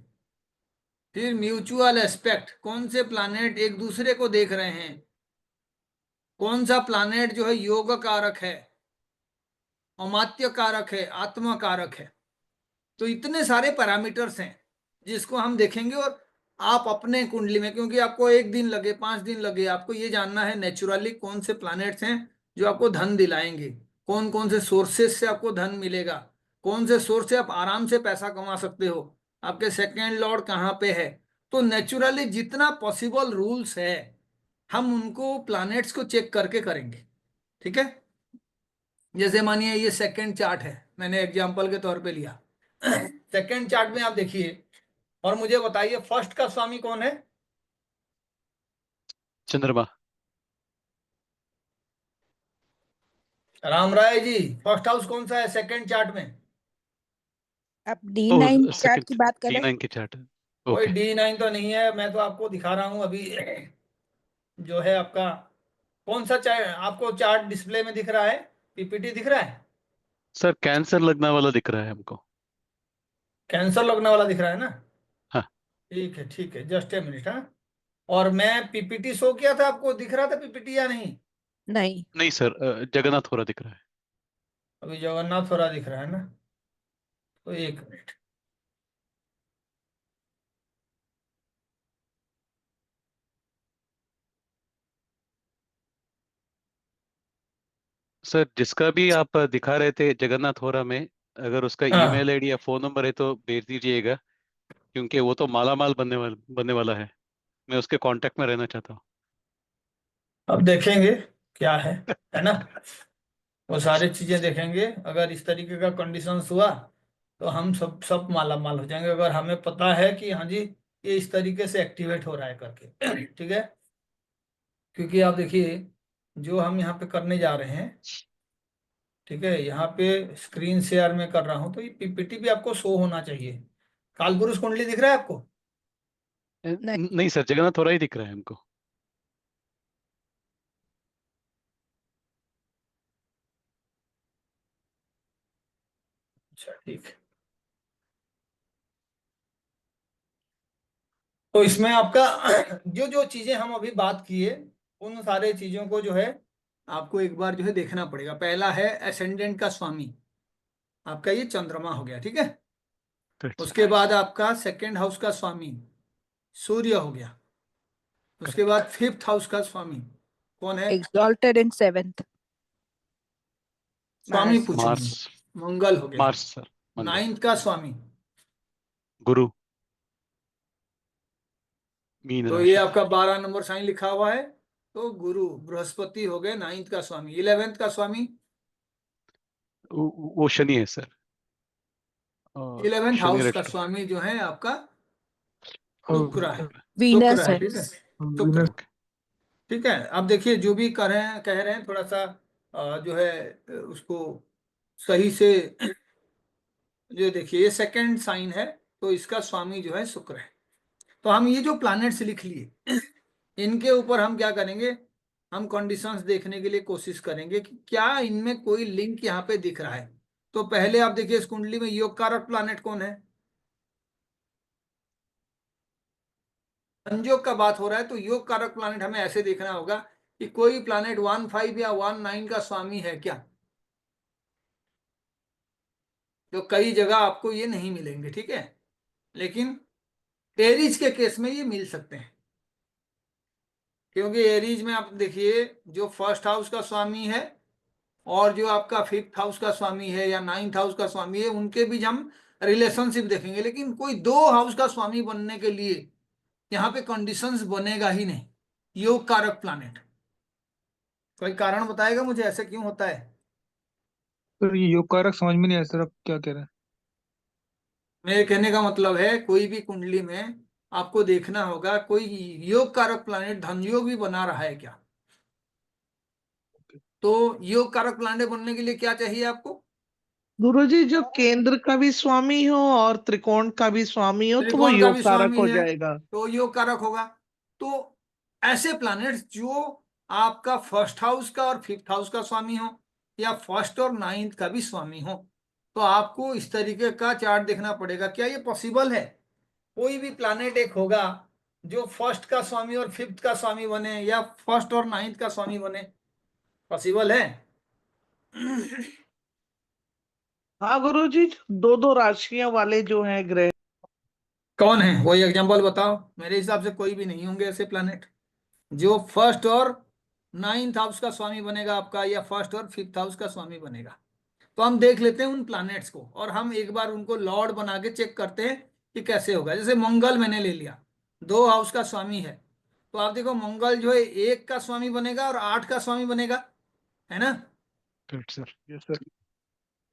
फिर म्यूचुअल एस्पेक्ट, कौन से प्लैनेट एक दूसरे को देख रहे हैं, कौन सा प्लैनेट जो है योग कारक है, अमात्य कारक है, आत्मा कारक है। तो इतने सारे पैरामीटर्स हैं जिसको हम देखेंगे। और आप अपने कुंडली में, क्योंकि आपको 1 दिन लगे 5 दिन लगे, आपको ये जानना है नेचुरली कौन से प्लैनेट्स हैं जो आपको धन दिलाएंगे, कौन कौन से सोर्सेस से आपको धन मिलेगा, कौन से सोर्स से आप आराम से पैसा कमा सकते हो, आपके सेकेंड लॉर्ड कहाँ पे है। तो नेचुरली जितना पॉसिबल रूल्स है हम उनको प्लैनेट्स को चेक करके करेंगे। ठीक है। जैसे मानिए ये सेकंड चार्ट है, मैंने एग्जांपल के तौर पे लिया। सेकंड चार्ट में आप देखिए और मुझे बताइए फर्स्ट का स्वामी कौन है? चंद्रमा। राम राय जी, फर्स्ट हाउस कौन सा है सेकंड चार्ट में? आप ओह D9 चार्ट की सेकंड बात कर रहे हैं? D9 की चार्ट है। कोई ओके D9 तो नहीं है, मैं तो आपको दिखा रहा हूं अभी जो है आपका कौन सा चार्ट आपको चार्ट डिस्प्ले में दिख रहा है, पीपीटी दिख रहा है? सर, कैंसर लगने वाला दिख रहा है हमको। कैंसर लगने वाला दिख रहा है ना? हाँ। ठीक है जस्ट ए मिनट। हाँ, और मैं पीपीटी शो किया था आपको, दिख रहा था पीपीटी या नहीं? नहीं। नहीं सर, जगन्नाथ हो रहा दिख रहा है। अभी जगन्नाथ थोड़ा दिख रहा है ना? तो 1 मिनट। सर, जिसका भी आप दिखा रहे थे जगन्नाथ होरा में, अगर उसका ईमेल हाँ आईडी या फोन नंबर है तो भेज दीजिएगा, क्योंकि वो तो माला माल बनने वाला है। मैं उसके कांटेक्ट में रहना चाहता हूँ। अब देखेंगे क्या है ना? वो सारी चीजें देखेंगे। अगर इस तरीके का कंडीशंस हुआ तो हम सब सब माला माल हो जाएंगे, अगर हमें पता है कि हाँ जी ये इस तरीके से एक्टिवेट हो रहा है करके। ठीक है। क्योंकि आप देखिए जो हम यहाँ पे करने जा रहे हैं, ठीक है, यहाँ पे स्क्रीन शेयर में कर रहा हूँ तो ये पीपीटी भी आपको शो होना चाहिए। कालपुरुष कुंडली दिख रहा है आपको? नहीं। नहीं सर, जगन्नाथ होरा ही दिख रहा है हमको। अच्छा ठीक है। तो इसमें आपका जो जो चीजें हम अभी बात किए उन सारे चीजों को जो है आपको एक बार जो है देखना पड़ेगा। पहला है एसेंडेंट का स्वामी, आपका ये चंद्रमा हो गया। ठीक है। Correct sir. उसके बाद आपका सेकंड हाउस का स्वामी सूर्य हो गया। उसके करेक्ट। बाद फिफ्थ हाउस का स्वामी कौन है? exalted in seventh. Swami Mars. पूछो। मार्स। मंगल हो गया। Mars sir. मंगल। नाइन्थ का स्वामी गुरु। मीन तो ये राशि। आपका 12 नंबर साइन लिखा हुआ है, तो गुरु बृहस्पति हो गए नाइन्थ का स्वामी। 11th का स्वामी, वो शनि है सर। और 11th शनि हाउस का रेट्रो। स्वामी जो है आपका शुक्र है। और Venus शुक्र है, है. ठीक है, विनर शुक्र। ठीक है, अब देखिए जो भी कह रहे हैं थोड़ा सा जो है उसको सही से जो देखिए, ये सेकंड साइन है, तो इसका स्वामी जो है शुक्र है। तो हम ये जो प्लैनेट्स लिख लिए इनके ऊपर हम क्या करेंगे, हम कंडीशंस देखने के लिए कोशिश करेंगे कि क्या इनमें कोई लिंक यहाँ पे दिख रहा है। तो पहले आप देखिए इस कुंडली में योग कारक प्लैनेट कौन है? संयोग का बात हो रहा है, तो योग कारक प्लैनेट हमें ऐसे देखना होगा कि कोई प्लैनेट 15 या 19 का स्वामी है क्या। तो कई जगह आपको ये नहीं मिलेंगे, ठीक है, लेकिन एरीज के केस में ये मिल सकते हैं, क्योंकि एरीज में आप देखिए जो फर्स्ट हाउस का स्वामी है और जो आपका फिफ्थ हाउस का स्वामी है या नाइन्थ हाउस का स्वामी है, उनके बीच हम रिलेशनशिप देखेंगे, लेकिन कोई दो हाउस का स्वामी बनने के लिए यहाँ पे कंडीशंस बनेगा ही नहीं। योग कारक प्लैनेट, कोई कारण बताएगा मुझे ऐसे क्यों होता है? सर, ये योग कारक समझ में नहीं आया सर, आप क्या कह रहे हैं? मेरे कहने का मतलब है कोई भी कुंडली में आपको देखना होगा कोई योग कारक प्लैनेट धन योग भी बना रहा है क्या। तो योग कारक प्लैनेट बनने के लिए क्या चाहिए आपको? गुरुजी, जो केंद्र का भी स्वामी हो और त्रिकोण का भी स्वामी हो तो वो त्रिकोण का योग भी कारक स्वामी हो है जाएगा। तो योग कारक होगा। तो ऐसे प्लैनेट्स जो आपका फर्स्ट हाउस का और फिफ्थ हाउस का स्वामी हो या फर्स्ट और नाइन्थ का भी स्वामी हो, तो आपको इस तरीके का चार्ट देखना पड़ेगा। क्या ये पॉसिबल है कोई भी प्लैनेट एक होगा जो फर्स्ट का स्वामी और फिफ्थ का स्वामी बने या फर्स्ट और नाइन्थ का स्वामी बने? पॉसिबल है? हाँ गुरुजी, दो दो राशियां वाले जो हैं ग्रह। कौन है कोई एग्जांपल बताओ। मेरे हिसाब से कोई भी नहीं होंगे ऐसे प्लैनेट जो फर्स्ट और नाइन्थ हाउस का स्वामी बनेगा आपका या फर्स्ट और फिफ्थ हाउस का स्वामी बनेगा। तो हम देख लेते हैं उन प्लैनेट्स को और हम एक बार उनको लॉर्ड बना के चेक करते हैं कि कैसे होगा। जैसे मंगल मैंने ले लिया, दो हाउस का स्वामी है, तो आप देखो मंगल जो है एक का स्वामी बनेगा और 8 का स्वामी बनेगा, है ना। Correct sir. Yes sir.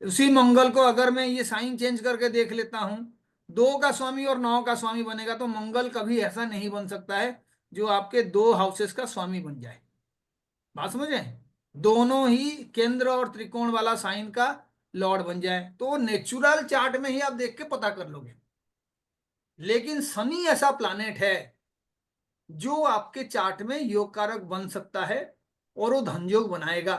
उसी मंगल को अगर मैं ये साइन चेंज करके देख लेता हूं, 2 का स्वामी और 9 का स्वामी बनेगा, तो मंगल कभी ऐसा नहीं बन सकता है जो आपके दो हाउसेस का स्वामी बन जाए। बात समझ रहे हैं? दोनों ही केंद्र और त्रिकोण वाला साइन का लॉर्ड बन जाए, तो नेचुरल चार्ट में ही आप देख के पता कर लोगे। लेकिन शनि ऐसा प्लैनेट है जो आपके चार्ट में योग कारक बन सकता है और वो धन योग बनाएगा।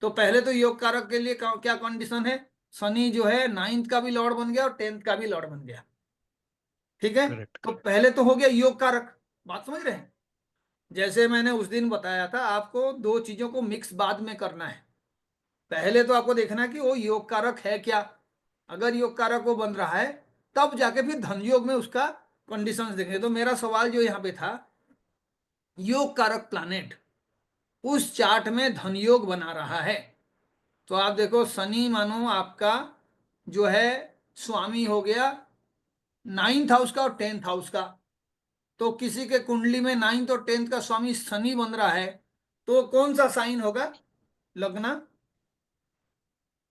तो पहले तो योग कारक के लिए क्या कंडीशन है, शनि जो है नाइन्थ का भी लॉर्ड बन गया और 10th का भी लॉर्ड बन गया, ठीक है। करेक्ट तो करेक्ट। पहले तो हो गया योग कारक। बात समझ रहे हैं? जैसे मैंने उस दिन बताया था, आपको दो चीजों को मिक्स बाद में करना है। पहले तो आपको देखना है कि वो योग कारक है क्या। अगर योग कारक वो बन रहा है तब जाके फिर धन योग में उसका कंडीशंस देखेंगे। तो मेरा सवाल जो यहाँ पे था, योग कारक प्लैनेट उस चार्ट में धन योग बना रहा है, तो आप देखो शनि मानो आपका जो है स्वामी हो गया नाइन्थ हाउस का और 10th हाउस का। तो किसी के कुंडली में नाइन्थ और 10th का स्वामी शनि बन रहा है, तो कौन सा साइन होगा? लगना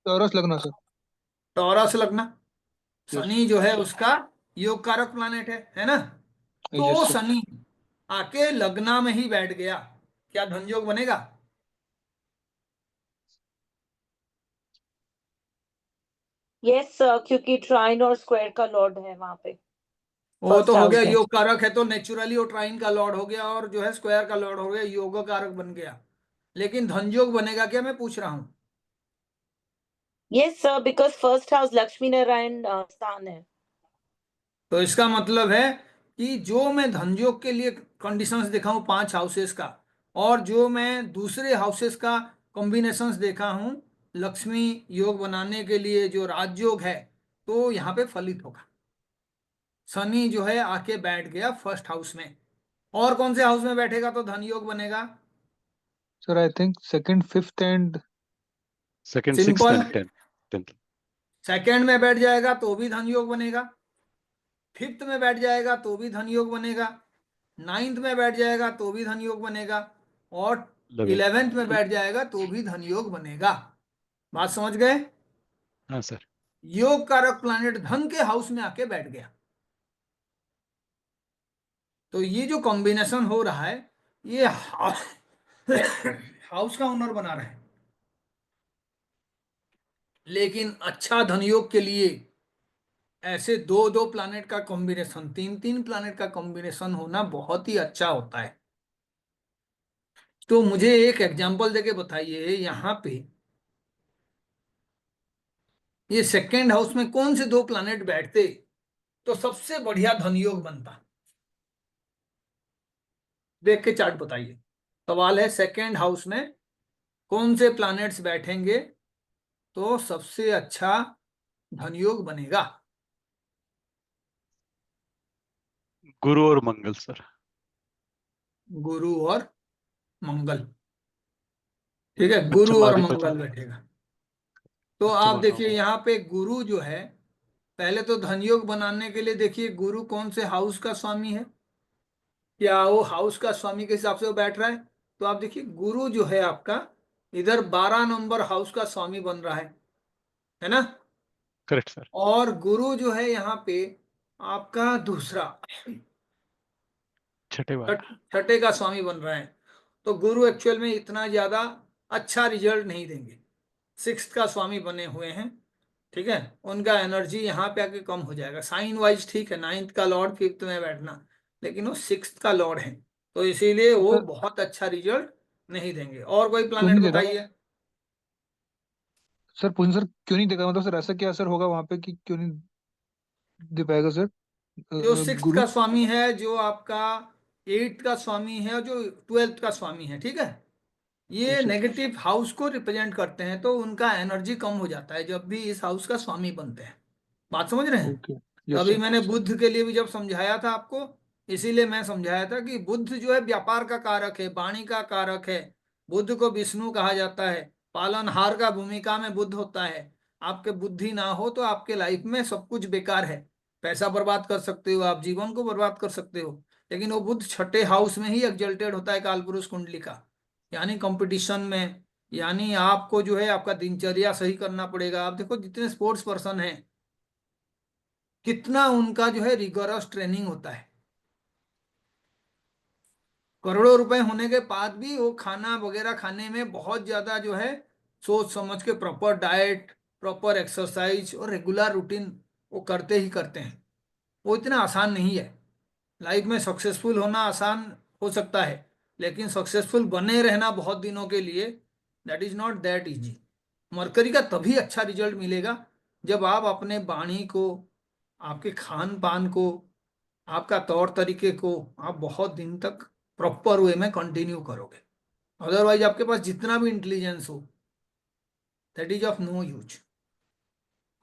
टॉरस लगना सर। टॉरस लगना। यस। शनि जो है उसका योग कारक प्लैनेट है ना। तो यस वो सर। शनि आके लग्ना में ही बैठ गया, क्या धन योग बनेगा? यस सर, क्योंकि ट्राइन और स्क्वायर का लॉर्ड है वहां पे। वो तो फर्स्ट हो गया हाउस में। योग कारक है, तो नेचुरली वो ट्राइन का लॉर्ड हो गया और जो है स्क्वायर का लॉर्ड हो गया, योग कारक बन गया। लेकिन धन योग बनेगा क्या, मैं पूछ रहा हूं। Yes sir, because first house Lakshmi Narayan स्थान है। तो इसका मतलब है कि जो मैं धन योग के लिए कंडीशंस देखा हूं 5 हाउसेस का, और जो मैं दूसरे हाउसेस का कॉम्बिनेशंस देखा हूं लक्ष्मी योग बनाने के लिए जो राजयोग है, तो यहाँ पे फलित होगा। शनि जो है आके बैठ गया फर्स्ट हाउस में, और कौन से हाउस में बैठेगा तो धन योग बनेगा? Sir I think second, fifth and second, sixth simple, and tenth. Second में बैठ जाएगा तो भी धन योग बनेगा, फिफ्थ में बैठ जाएगा तो भी धन योग बनेगा, नाइन्थ में बैठ जाएगा तो भी धन योग बनेगा, और 11th में बैठ जाएगा तो भी धन योग बनेगा। बात समझ गए? हाँ सर। योग कारक प्लैनेट धन के हाउस में आके बैठ गया, तो ये जो कॉम्बिनेशन हो रहा है ये हाउस का ओनर बना रहा है। लेकिन अच्छा धन योग के लिए ऐसे दो दो प्लैनेट का कॉम्बिनेशन, तीन तीन प्लैनेट का कॉम्बिनेशन होना बहुत ही अच्छा होता है। तो मुझे एक एग्जांपल देके बताइए, यहाँ पे ये सेकेंड हाउस में कौन से दो प्लैनेट बैठते तो सबसे बढ़िया धन योग बनता? देख के चार्ट बताइए। सवाल है सेकेंड हाउस में कौन से प्लैनेट्स बैठेंगे तो सबसे अच्छा धन योग बनेगा? गुरु और मंगल सर। गुरु और मंगल, ठीक है, अच्छा गुरु और माना मंगल बैठेगा। तो अच्छा आप माना देखिए वो। यहाँ पे गुरु जो है, पहले तो धन योग बनाने के लिए देखिए गुरु कौन से हाउस का स्वामी है, क्या वो हाउस का स्वामी के हिसाब से वो बैठ रहा है। तो आप देखिए गुरु जो है आपका इधर 12 नंबर हाउस का स्वामी बन रहा है ना। Correct sir. और गुरु जो है यहाँ पे आपका दूसरा छठे वाला। छठे का स्वामी बन रहा है। तो गुरु एक्चुअल में इतना ज्यादा अच्छा रिजल्ट नहीं देंगे, सिक्स्थ का स्वामी बने हुए हैं, ठीक है, उनका एनर्जी यहाँ पे आके कम हो जाएगा। साइन वाइज ठीक है, नाइन्थ का लॉर्ड फिफ्थ में बैठना, लेकिन वो सिक्स्थ का लॉर्ड है, तो इसीलिए वो सर बहुत अच्छा रिजल्ट नहीं देंगे। और कोई क्यों प्लैनेट नहीं देगा बताइए। सर? पूछे सर क्यों नहीं देगा, मतलब सर ऐसा क्या असर होगा वहां पे कि क्यों नहीं दे पाएगा सर? जो सिक्स्थ गुरु। का स्वामी है, जो आपका एट्थ का स्वामी है, और जो 12th का स्वामी है, ठीक है, जी ये सर। नेगेटिव हाउस को रिप्रेजेंट करते हैं, तो उनका एनर्जी कम हो जाता है जब भी इस हाउस का स्वामी बनते हैं। बात समझ रहे हैं? ओके। तो यस अभी सर। मैंने बुध के लिए भी जब समझाया था आपको, इसीलिए मैं समझाया था कि बुध जो है व्यापार का कारक है, वाणी का कारक है। बुध को विष्णु कहा जाता है, पालनहार का भूमिका में बुध होता है। आपके बुद्धि ना हो तो आपके लाइफ में सब कुछ बेकार है, पैसा बर्बाद कर सकते हो, आप जीवन को बर्बाद कर सकते हो। लेकिन वो बुध छठे हाउस में ही एग्जल्टेड होता है कालपुरुष कुंडली का, यानी कंपटीशन में, यानी आपको जो है आपका दिनचर्या सही करना पड़ेगा। आप देखो जितने स्पोर्ट्स पर्सन हैं, कितना उनका जो है रिगोरस ट्रेनिंग होता है, करोड़ों रुपए होने के बाद भी वो खाना वगैरह खाने में बहुत ज्यादा जो है सोच समझ के प्रॉपर डाइट, प्रॉपर एक्सरसाइज और रेगुलर रूटीन वो करते ही करते हैं। वो इतना आसान नहीं है। लाइफ में सक्सेसफुल होना आसान हो सकता है, लेकिन सक्सेसफुल बने रहना बहुत दिनों के लिए, that is not that easy. Mercury का तभी अच्छा रिजल्ट मिलेगा जब आप अपने वाणी को, आपके खान पान को, आपका तौर तरीके को आप बहुत दिन तक प्रॉपर वे में कंटिन्यू करोगे। अदरवाइज आपके पास जितना भी इंटेलिजेंस हो, that is of no use.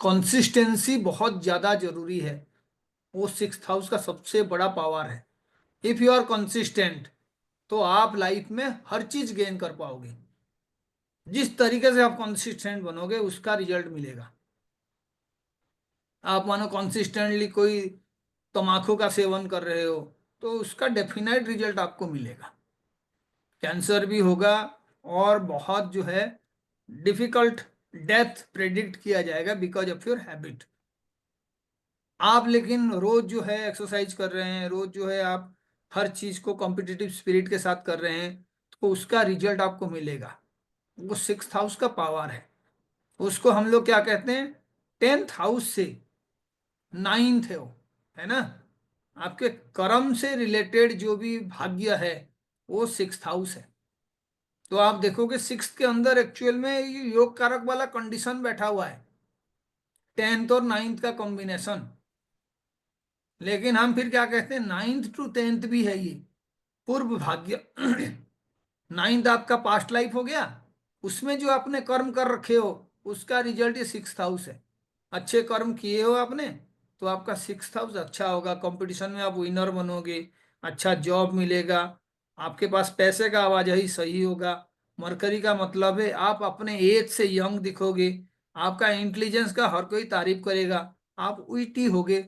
Consistency बहुत ज्यादा जरूरी है, वो सिक्स्थ हाउस का सबसे बड़ा पावर है। इफ यू आर कंसिस्टेंट तो आप लाइफ में हर चीज गेन कर पाओगे। जिस तरीके से आप कंसिस्टेंट बनोगे उसका रिजल्ट मिलेगा। आप मानो कंसिस्टेंटली कोई तम्बाकू का सेवन कर रहे हो तो उसका डेफिनेट रिजल्ट आपको मिलेगा, कैंसर भी होगा, और बहुत जो है डिफिकल्ट डेथ प्रेडिक्ट किया जाएगा बिकॉज ऑफ योर हैबिट। आप लेकिन रोज जो है एक्सरसाइज कर रहे हैं, रोज जो है आप हर चीज को कॉम्पिटिटिव स्पिरिट के साथ कर रहे हैं, तो उसका रिजल्ट आपको मिलेगा। वो सिक्स्थ हाउस का पावर है। उसको हम लोग क्या कहते हैं, 10th हाउस से 9th है वो, है ना। आपके कर्म से रिलेटेड जो भी भाग्य है वो सिक्स्थ हाउस है। तो आप देखोगे सिक्स्थ के अंदर एक्चुअल में ये योग कारक वाला कंडीशन बैठा हुआ है, 10th और 9th का कॉम्बिनेशन। लेकिन हम फिर क्या कहते हैं, 9th to 10th भी है ये पूर्व भाग्य। 9th आपका पास्ट लाइफ हो गया, उसमें जो आपने कर्म कर रखे हो उसका रिजल्ट ये सिक्स्थ हाउस है। अच्छे कर्म किए हो आपने तो आपका सिक्स्थ हाउस अच्छा होगा, कंपटीशन में आप विनर बनोगे, अच्छा जॉब मिलेगा, आपके पास पैसे का आवाजाही सही होगा, मरकरी का मतलब है आप अपने एज से यंग दिखोगे, आपका इंटेलिजेंस का हर कोई तारीफ करेगा, आप विटी होगे,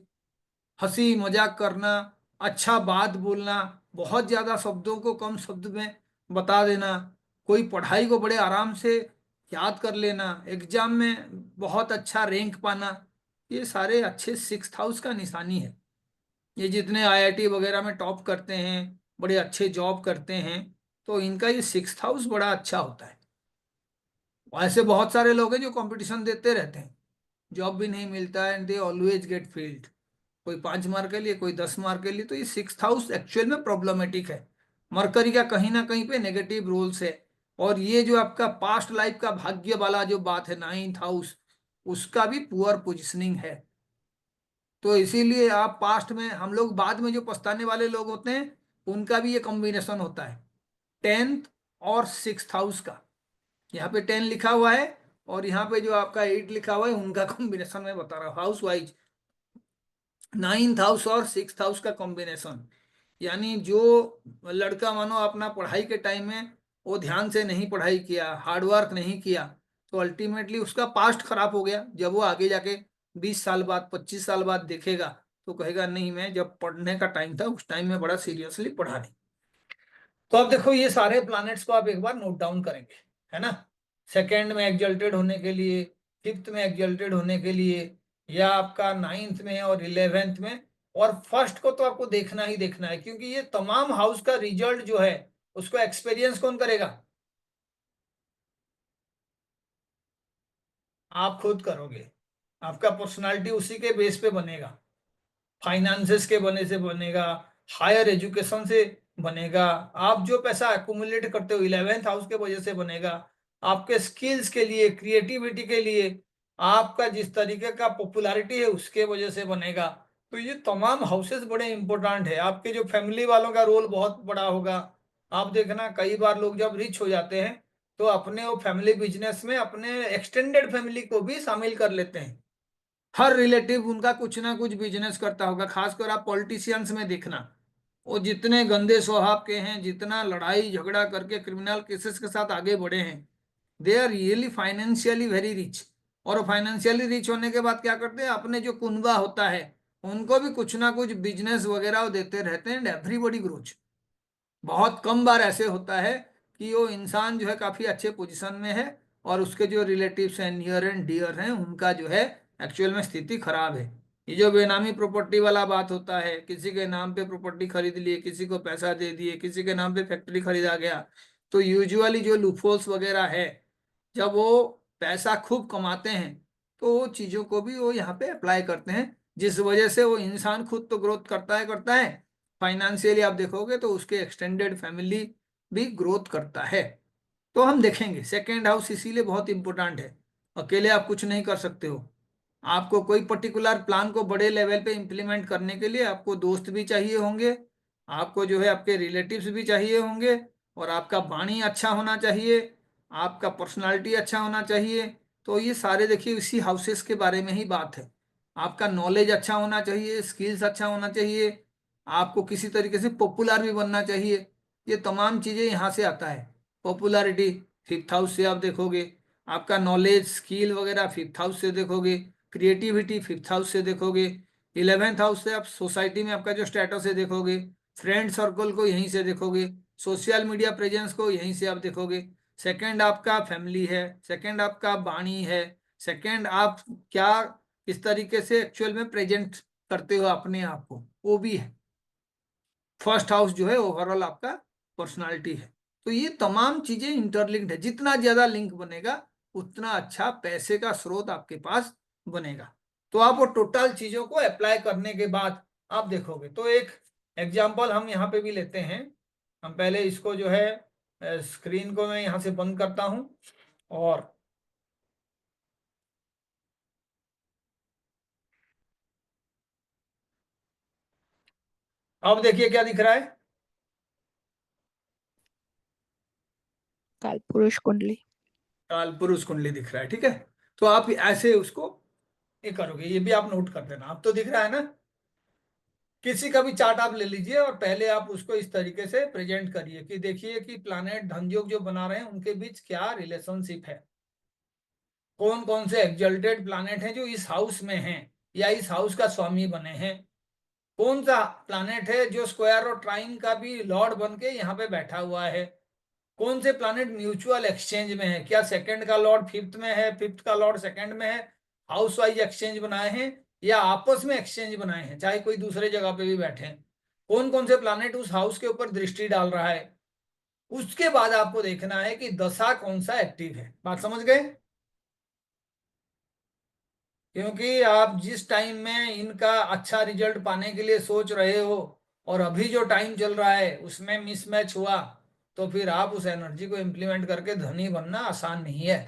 हंसी मजाक करना, अच्छा बात बोलना, बहुत ज्यादा शब्दों को कम शब्द में बता देना, कोई पढ़ाई को बड़े आराम से याद कर लेना, एग्जाम में बहुत अच्छा रैंक पाना, ये सारे अच्छे 6th हाउस का निशानी है। ये जितने आईआईटी वगैरह में टॉप करते हैं, बड़े अच्छे जॉब करते हैं, तो इनका ये 6th हाउस बड़ा अच्छा होता है। ऐसे बहुत सारे लोग हैं जो कंपटीशन देते रहते हैं, जॉब भी नहीं मिलता है, and they always get failed, कोई 5 मार्क के लिए, कोई 10 मार्क के लिए। तो ये 6th हाउस एक्चुअल में प्रॉब्लमेटिक है, मरकरी का कहीं ना कहीं पे नेगेटिव रोल्स है। और ये जो आपका पास्ट लाइफ का भाग्य वाला जो बात है 9th हाउस, उसका भी पुअर पोजिशनिंग है। तो इसीलिए आप पास्ट में, हम लोग बाद में जो पछताने वाले लोग होते हैं, उनका भी ये कॉम्बिनेशन होता है 10th और 6th हाउस का। यहाँ पे 10 लिखा हुआ है और यहाँ पे जो आपका 8 लिखा हुआ है, उनका कॉम्बिनेशन मैं बता रहा हूँ, हाउस वाइज 9th हाउस और 6th हाउस का कॉम्बिनेशन। यानी जो लड़का मानो अपना पढ़ाई के टाइम में वो ध्यान से नहीं पढ़ाई किया, हार्डवर्क नहीं किया, तो अल्टीमेटली उसका पास्ट खराब हो गया। जब वो आगे जाके 20 साल बाद, 25 साल बाद देखेगा, तो कहेगा नहीं, मैं जब पढ़ने का टाइम था उस टाइम में बड़ा सीरियसली पढ़ा नहीं। तो अब देखो ये सारे प्लैनेट्स को आप एक बार नोट डाउन करेंगे, है ना। सेकेंड में एक्जल्टेड होने के लिए, 5th में एक्जल्टेड होने के लिए, या आपका 9th में और 11th में, और फर्स्ट को तो आपको देखना ही देखना है, क्योंकि ये तमाम हाउस का रिजल्ट जो है उसको एक्सपीरियंस कौन करेगा? आप खुद करोगे। आपका पर्सनालिटी उसी के बेस पे बनेगा, फाइनेंसेस के बने से बनेगा, हायर एजुकेशन से बनेगा, आप जो पैसा एक्यूमुलेट करते हो 11th हाउस के वजह से बनेगा, आपके स्किल्स के लिए, क्रिएटिविटी के लिए, आपका जिस तरीके का पॉपुलैरिटी है उसके वजह से बनेगा। तो ये तमाम हाउसेस बड़े इंपॉर्टेंट है। आपके जो फैमिली वालों का रोल बहुत बड़ा होगा। आप देखना कई बार लोग जब रिच हो जाते हैं तो अपने वो फैमिली बिजनेस में अपने एक्सटेंडेड फैमिली को भी शामिल कर लेते हैं। हर रिलेटिव उनका कुछ ना कुछ बिजनेस करता होगा। खासकर आप पॉलिटिशियंस में देखना, वो जितने गंदे स्वभाव के हैं, जितना लड़ाई झगड़ा करके क्रिमिनल केसेस के साथ आगे बढ़े हैं, they are really financially very rich. और फाइनेंशियली रिच होने के बाद क्या करते हैं, अपने जो कुनबा होता है उनको भी कुछ ना कुछ बिजनेस वगैरह देते रहते हैं, एंड एवरीबॉडी ग्रोज। बहुत कम बार ऐसे होता है कि वो इंसान जो है काफी अच्छे पोजीशन में है और उसके जो रिलेटिव्स हैं, नियर एंड डियर हैं, उनका जो है एक्चुअल में स्थिति खराब है। ये जो बेनामी प्रॉपर्टी वाला बात होता है, किसी के नाम पे प्रॉपर्टी खरीद लिए, किसी को पैसा दे दिए, किसी के नाम पे फैक्ट्री खरीदा गया, तो यूजुअली जो लूपहोल्स वगैरह है, जब वो पैसा खूब कमाते हैं तो वो चीजों को भी वो यहाँ पे अप्लाई करते हैं, जिस वजह से वो इंसान खुद तो ग्रोथ करता है, फाइनेंशियली आप देखोगे तो उसके एक्सटेंडेड फैमिली भी ग्रोथ करता है। तो हम देखेंगे सेकेंड हाउस इसीलिए बहुत इंपॉर्टेंट है। अकेले आप कुछ नहीं कर सकते हो, आपको कोई पर्टिकुलर प्लान को बड़े लेवल पे इम्प्लीमेंट करने के लिए आपको दोस्त भी चाहिए होंगे, आपको जो है आपके रिलेटिव्स भी चाहिए होंगे, और आपका वाणी अच्छा होना चाहिए, आपका पर्सनालिटी अच्छा होना चाहिए। तो ये सारे देखिए इसी हाउसेस के बारे में ही बात है। आपका नॉलेज अच्छा होना चाहिए, स्किल्स अच्छा होना चाहिए, आपको किसी तरीके से पॉपुलर भी बनना चाहिए। ये तमाम चीजें यहाँ से आता है। पॉपुलैरिटी 5th हाउस से आप देखोगे, आपका नॉलेज स्किल वगैरह 5th हाउस से देखोगे, क्रिएटिविटी 5th हाउस से देखोगे, 11th हाउस से आप सोसाइटी में आपका जो स्टेटस है देखोगे, फ्रेंड सर्कल को यहीं से देखोगे, सोशल मीडिया प्रेजेंस को यहीं से आप देखोगे। सेकंड आपका फैमिली है, सेकंड आपका वाणी है, सेकंड आप क्या इस तरीके से एक्चुअल में प्रेजेंट करते हो अपने आप को, वो भी है। फर्स्ट हाउस जो है ओवरऑल आपका पर्सनालिटी है। तो ये तमाम चीजें इंटरलिंक्ड है, जितना ज्यादा लिंक बनेगा उतना अच्छा पैसे का स्रोत आपके पास बनेगा। तो आप वो टोटल चीजों को अप्लाई करने के बाद आप देखोगे। तो एक एग्जांपल हम यहाँ पे भी लेते हैं। हम पहले इसको जो है स्क्रीन को मैं यहाँ से बंद करता हूं, और अब देखिए क्या दिख रहा है, कालपुरुष कुंडली। काल पुरुष कुंडली दिख रहा है। ठीक है, तो आप ऐसे उसको ये करोगे, ये भी आप नोट कर देना। अब तो दिख रहा है ना। किसी का भी चार्ट आप ले लीजिए और पहले आप उसको इस तरीके से प्रेजेंट करिए कि देखिए कि प्लैनेट धनयोग जो बना रहे हैं उनके बीच क्या रिलेशनशिप है, कौन कौन से एक्सल्टेड प्लैनेट हैं जो इस हाउस में हैं या इस हाउस का स्वामी बने हैं, कौन सा प्लैनेट है जो स्क्वायर और ट्राइन का भी लॉर्ड बन के यहाँ पे बैठा हुआ है, कौन से प्लैनेट म्यूचुअल एक्सचेंज में है, क्या सेकंड का लॉर्ड फिफ्थ में है, फिफ्थ का लॉर्ड सेकंड में है, हाउस वाइज एक्सचेंज बनाए हैं या आपस में एक्सचेंज बनाए हैं, चाहे कोई दूसरे जगह पे भी बैठे हैं, कौन कौन से प्लैनेट उस हाउस के ऊपर दृष्टि डाल रहा है। उसके बाद आपको देखना है कि दशा कौन सा एक्टिव है। बात समझ गए? क्योंकि आप जिस टाइम में इनका अच्छा रिजल्ट पाने के लिए सोच रहे हो और अभी जो टाइम चल रहा है उसमें मिसमैच हुआ तो फिर आप उस एनर्जी को इम्प्लीमेंट करके धनी बनना आसान नहीं है।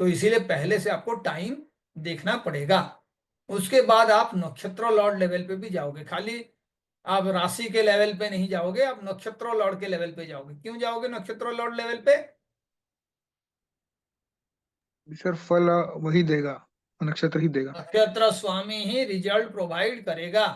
तो इसीलिए पहले से आपको टाइम देखना पड़ेगा। उसके बाद आप नक्षत्र लॉर्ड लेवल पे भी जाओगे, खाली आप राशि के लेवल पे नहीं जाओगे, आप नक्षत्र लॉर्ड के लेवल पे जाओगे। क्यों जाओगे नक्षत्र लॉर्ड लेवल पे? सर फल वही देगा, नक्षत्र ही देगा। नक्षत्र स्वामी ही रिजल्ट प्रोवाइड करेगा।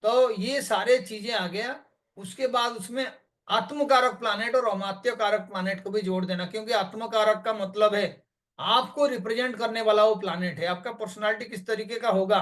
तो ये सारे चीजें आ गया। उसके बाद उसमें आत्मकारक प्लानेट और अमात्य कारक प्लानेट को भी जोड़ देना, क्योंकि आत्मकारक का मतलब है आपको रिप्रेजेंट करने वाला वो प्लानेट है, आपका पर्सनालिटी किस तरीके का होगा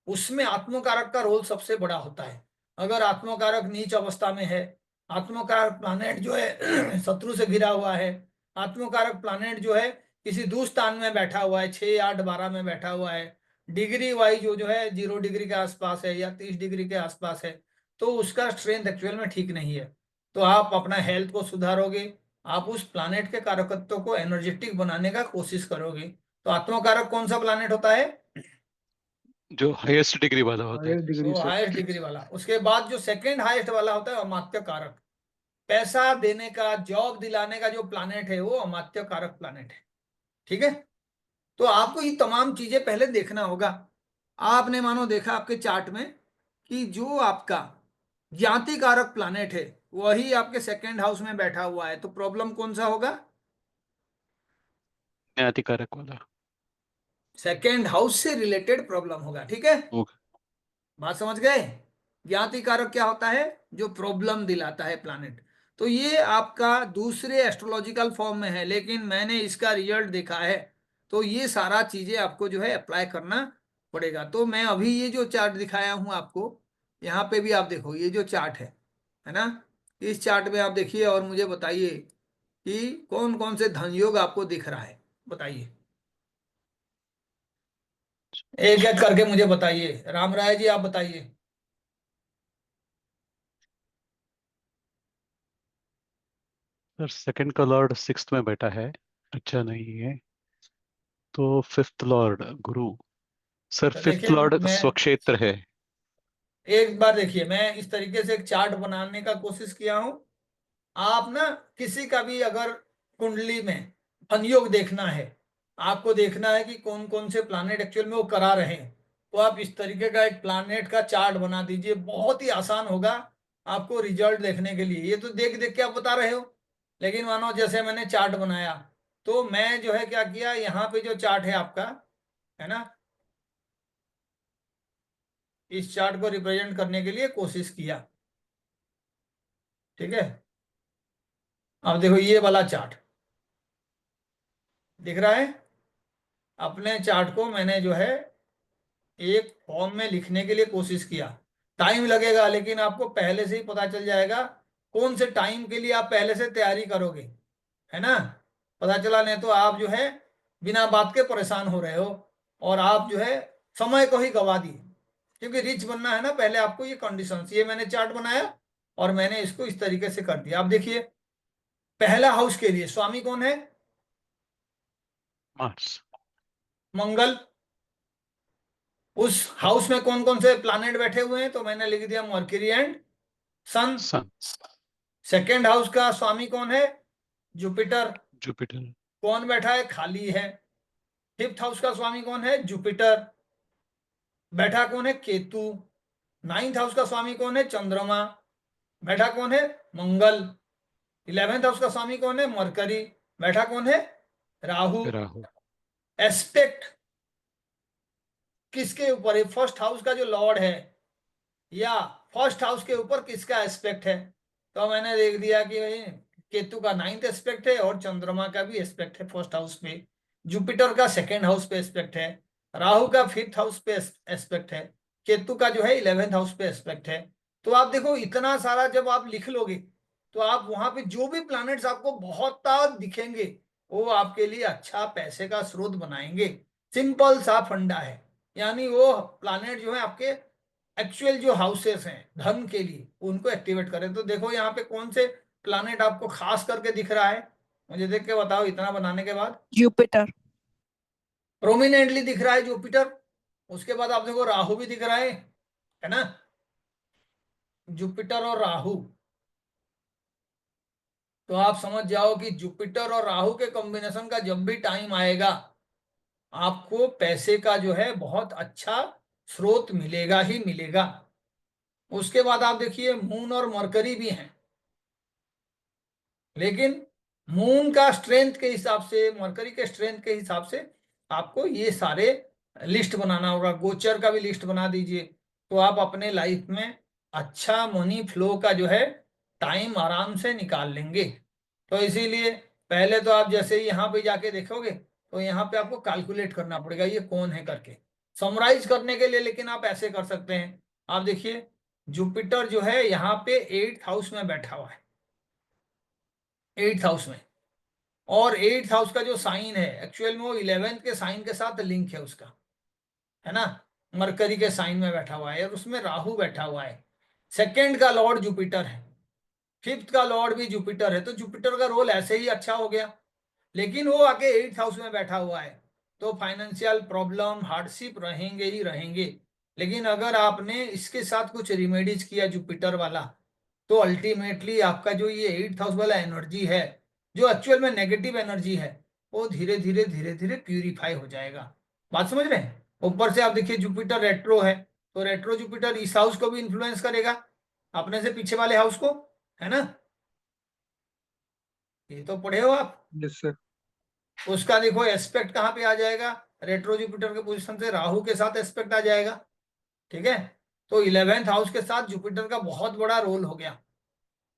उसमें आत्मकारक का रोल सबसे बड़ा होता है। अगर आत्मकारक नीच अवस्था में है, आत्मकारक प्लानेट जो है शत्रु से घिरा हुआ है, आत्मकारक प्लानेट जो है किसी दुस्थान में बैठा हुआ है, 6, 8, 12 में बैठा हुआ है, डिग्री वाइज जो है 0 डिग्री के आसपास है या 30 डिग्री के आसपास है, तो उसका स्ट्रेंथ एक्चुअल में ठीक नहीं है। तो आप अपना हेल्थ को सुधारोगे, आप उस प्लानेट के कारकत्व को एनर्जेटिक बनाने का कोशिश करोगे। तो आत्मकारक कौन सा प्लानेट होता है? जो हाईएस्ट डिग्री वाला होता है। हायर डिग्री वो से। हाईएस्ट डिग्री वाला। उसके बाद जो सेकंड हाईएस्ट वाला होता है अमात्य कारक, पैसा देने का, जॉब दिलाने का जो प्लानेट है वो अमात्य कारक प्लानेट है। ठीक है? तो आपको ये तमाम चीजें पहले देखना होगा। आपने मानो देखा आपके चार्ट में कि जो आपका ज्ञाति कारक प्लानेट है वही आपके सेकंड हाउस में बैठा हुआ है, तो प्रॉब्लम कौन सा होगा? न्यातिकारक वाला। सेकंड हाउस से रिलेटेड प्रॉब्लम होगा। ठीक है? ओके। बात समझ गए? ज्ञाति कारक क्या होता है? जो प्रॉब्लम दिलाता है प्लानेट। तो ये आपका दूसरे एस्ट्रोलॉजिकल फॉर्म में है, लेकिन मैंने इसका रिजल्ट देखा है, तो ये सारा चीजें आपको जो है अप्लाई करना पड़ेगा। तो मैं अभी ये जो चार्ट दिखाया हूं आपको, यहाँ पे भी आप देखो ये जो चार्ट है ना, इस चार्ट में आप देखिए और मुझे बताइए कि कौन कौन से धन योग आपको दिख रहा है। बताइए, एक एक करके मुझे बताइए। राम राय जी आप बताइए। सर सेकंड का लॉर्ड सिक्स्थ में बैठा है, अच्छा नहीं है। तो फिफ्थ लॉर्ड गुरु। सर तो फिफ्थ देखिए, लॉर्ड मैं स्वक्षेत्र है। एक बार देखिए, मैं इस तरीके से एक चार्ट बनाने का कोशिश किया हूं। आप ना किसी का भी अगर कुंडली में संयोग देखना है, आपको देखना है कि कौन कौन से प्लानेट एक्चुअल में वो करा रहे हैं, तो आप इस तरीके का एक प्लानेट का चार्ट बना दीजिए। बहुत ही आसान होगा आपको रिजल्ट देखने के लिए। ये तो देख देख के आप बता रहे हो, लेकिन मानो जैसे मैंने चार्ट बनाया, तो मैं जो है क्या किया, यहाँ पे जो चार्ट है आपका, है ना, इस चार्ट को रिप्रेजेंट करने के लिए कोशिश किया। ठीक है? अब देखो ये वाला चार्ट दिख रहा है। अपने चार्ट को मैंने जो है एक फॉर्म में लिखने के लिए कोशिश किया। टाइम लगेगा, लेकिन आपको पहले से ही पता चल जाएगा कौन से टाइम के लिए आप पहले से तैयारी करोगे, है ना। पता चला नहीं तो आप जो है बिना बात के परेशान हो रहे हो और आप जो है समय को ही गवा दिए। क्योंकि रिच बनना है ना, पहले आपको ये कंडीशंस, ये मैंने चार्ट बनाया और मैंने इसको इस तरीके से कर दिया। आप देखिए, पहला हाउस के लिए स्वामी कौन है? मार्स। मंगल। उस हाउस में कौन कौन से प्लानेट बैठे हुए हैं? तो मैंने लिख दिया Mercury and sun. Sun. Second house का स्वामी कौन है? जुपिटर। जुपिटर। कौन बैठा है? खाली है। फिफ्थ हाउस का स्वामी कौन है? जुपिटर। बैठा कौन है? केतु। नाइन्थ हाउस का स्वामी कौन है? चंद्रमा। बैठा कौन है? मंगल। 11th हाउस का स्वामी कौन है? मरकरी। बैठा कौन है? राहु। राहु। एस्पेक्ट किसके ऊपर है? फर्स्ट हाउस का जो लॉर्ड है या फर्स्ट हाउस के ऊपर किसका एस्पेक्ट है। तो मैंने देख दिया कि भाई केतु का 9th एस्पेक्ट है और चंद्रमा का भी एस्पेक्ट है फर्स्ट हाउस पे, जुपिटर का 2nd हाउस पे एस्पेक्ट है, राहु का 5th हाउस पे एस्पेक्ट है, केतु का जो है 11th हाउस पे एस्पेक्ट है। तो आप देखो इतना सारा जब आप लिख लोगे तो आप वहां पे जो भी प्लैनेट्स आपको बहुत दिखेंगे वो आपके लिए अच्छा पैसे का स्रोत बनाएंगे। सिंपल सा फंडा है, यानी वो प्लैनेट जो है आपके एक्चुअल जो हाउसेस हैं धन के लिए उनको एक्टिवेट करें। तो देखो यहाँ पे कौन से प्लैनेट आपको खास करके दिख रहा है, मुझे देख के बताओ इतना बनाने के बाद। Jupiter. प्रोमिनेंटली दिख रहा है जुपिटर, उसके बाद आप देखो राहु भी दिख रहा है ना, जुपिटर और राहु। तो आप समझ जाओ कि जुपिटर और राहु के कॉम्बिनेशन का जब भी टाइम आएगा आपको पैसे का जो है बहुत अच्छा स्रोत मिलेगा ही मिलेगा। उसके बाद आप देखिए मून और मरकरी भी हैं, लेकिन मून का स्ट्रेंथ के हिसाब से, मरकरी के स्ट्रेंथ के हिसाब से आपको ये सारे लिस्ट बनाना होगा। गोचर का भी लिस्ट बना दीजिए तो आप अपने लाइफ में अच्छा मनी फ्लो का जो है टाइम आराम से निकाल लेंगे। तो इसीलिए पहले तो आप जैसे ही यहाँ पे जाके देखोगे तो यहाँ पे आपको कैलकुलेट करना पड़ेगा ये कौन है करके, समराइज करने के लिए। लेकिन आप ऐसे कर सकते हैं, आप देखिए जुपिटर जो है यहाँ पे 8th हाउस में बैठा हुआ है, 8th हाउस में, और 8th हाउस का जो साइन है एक्चुअल में वो 11th के साइन के साथ लिंक है उसका, है ना, मरकरी के साइन में बैठा हुआ है और उसमें राहु बैठा हुआ है। 2nd का लॉर्ड जुपिटर है, 5th का लॉर्ड भी जुपिटर है, तो जुपिटर का रोल ऐसे ही अच्छा हो गया। लेकिन वो आके 8th हाउस में बैठा हुआ है तो फाइनेंशियल प्रॉब्लम हार्डशिप रहेंगे ही रहेंगे। लेकिन अगर आपने इसके साथ कुछ रिमेडीज किया जुपिटर वाला तो अल्टीमेटली आपका जो ये 8th हाउस वाला एनर्जी है जो एक्चुअल में नेगेटिव एनर्जी है वो धीरे धीरे प्यूरिफाई हो जाएगा। बात समझ रहे हैं। ऊपर से आप देखिए जुपिटर रेट्रो है तो रेट्रो जुपिटर इस हाउस को भी इन्फ्लुएंस करेगा, अपने से पीछे वाले हाउस को, है ना, ये तो पढ़े हो आप। Yes sir. उसका देखो एस्पेक्ट कहाँ पे आ जाएगा, रेट्रो जुपिटर के पोजीशन से राहु के साथ एस्पेक्ट आ जाएगा। ठीक है, तो 11th हाउस के साथ जुपिटर का बहुत बड़ा रोल हो गया,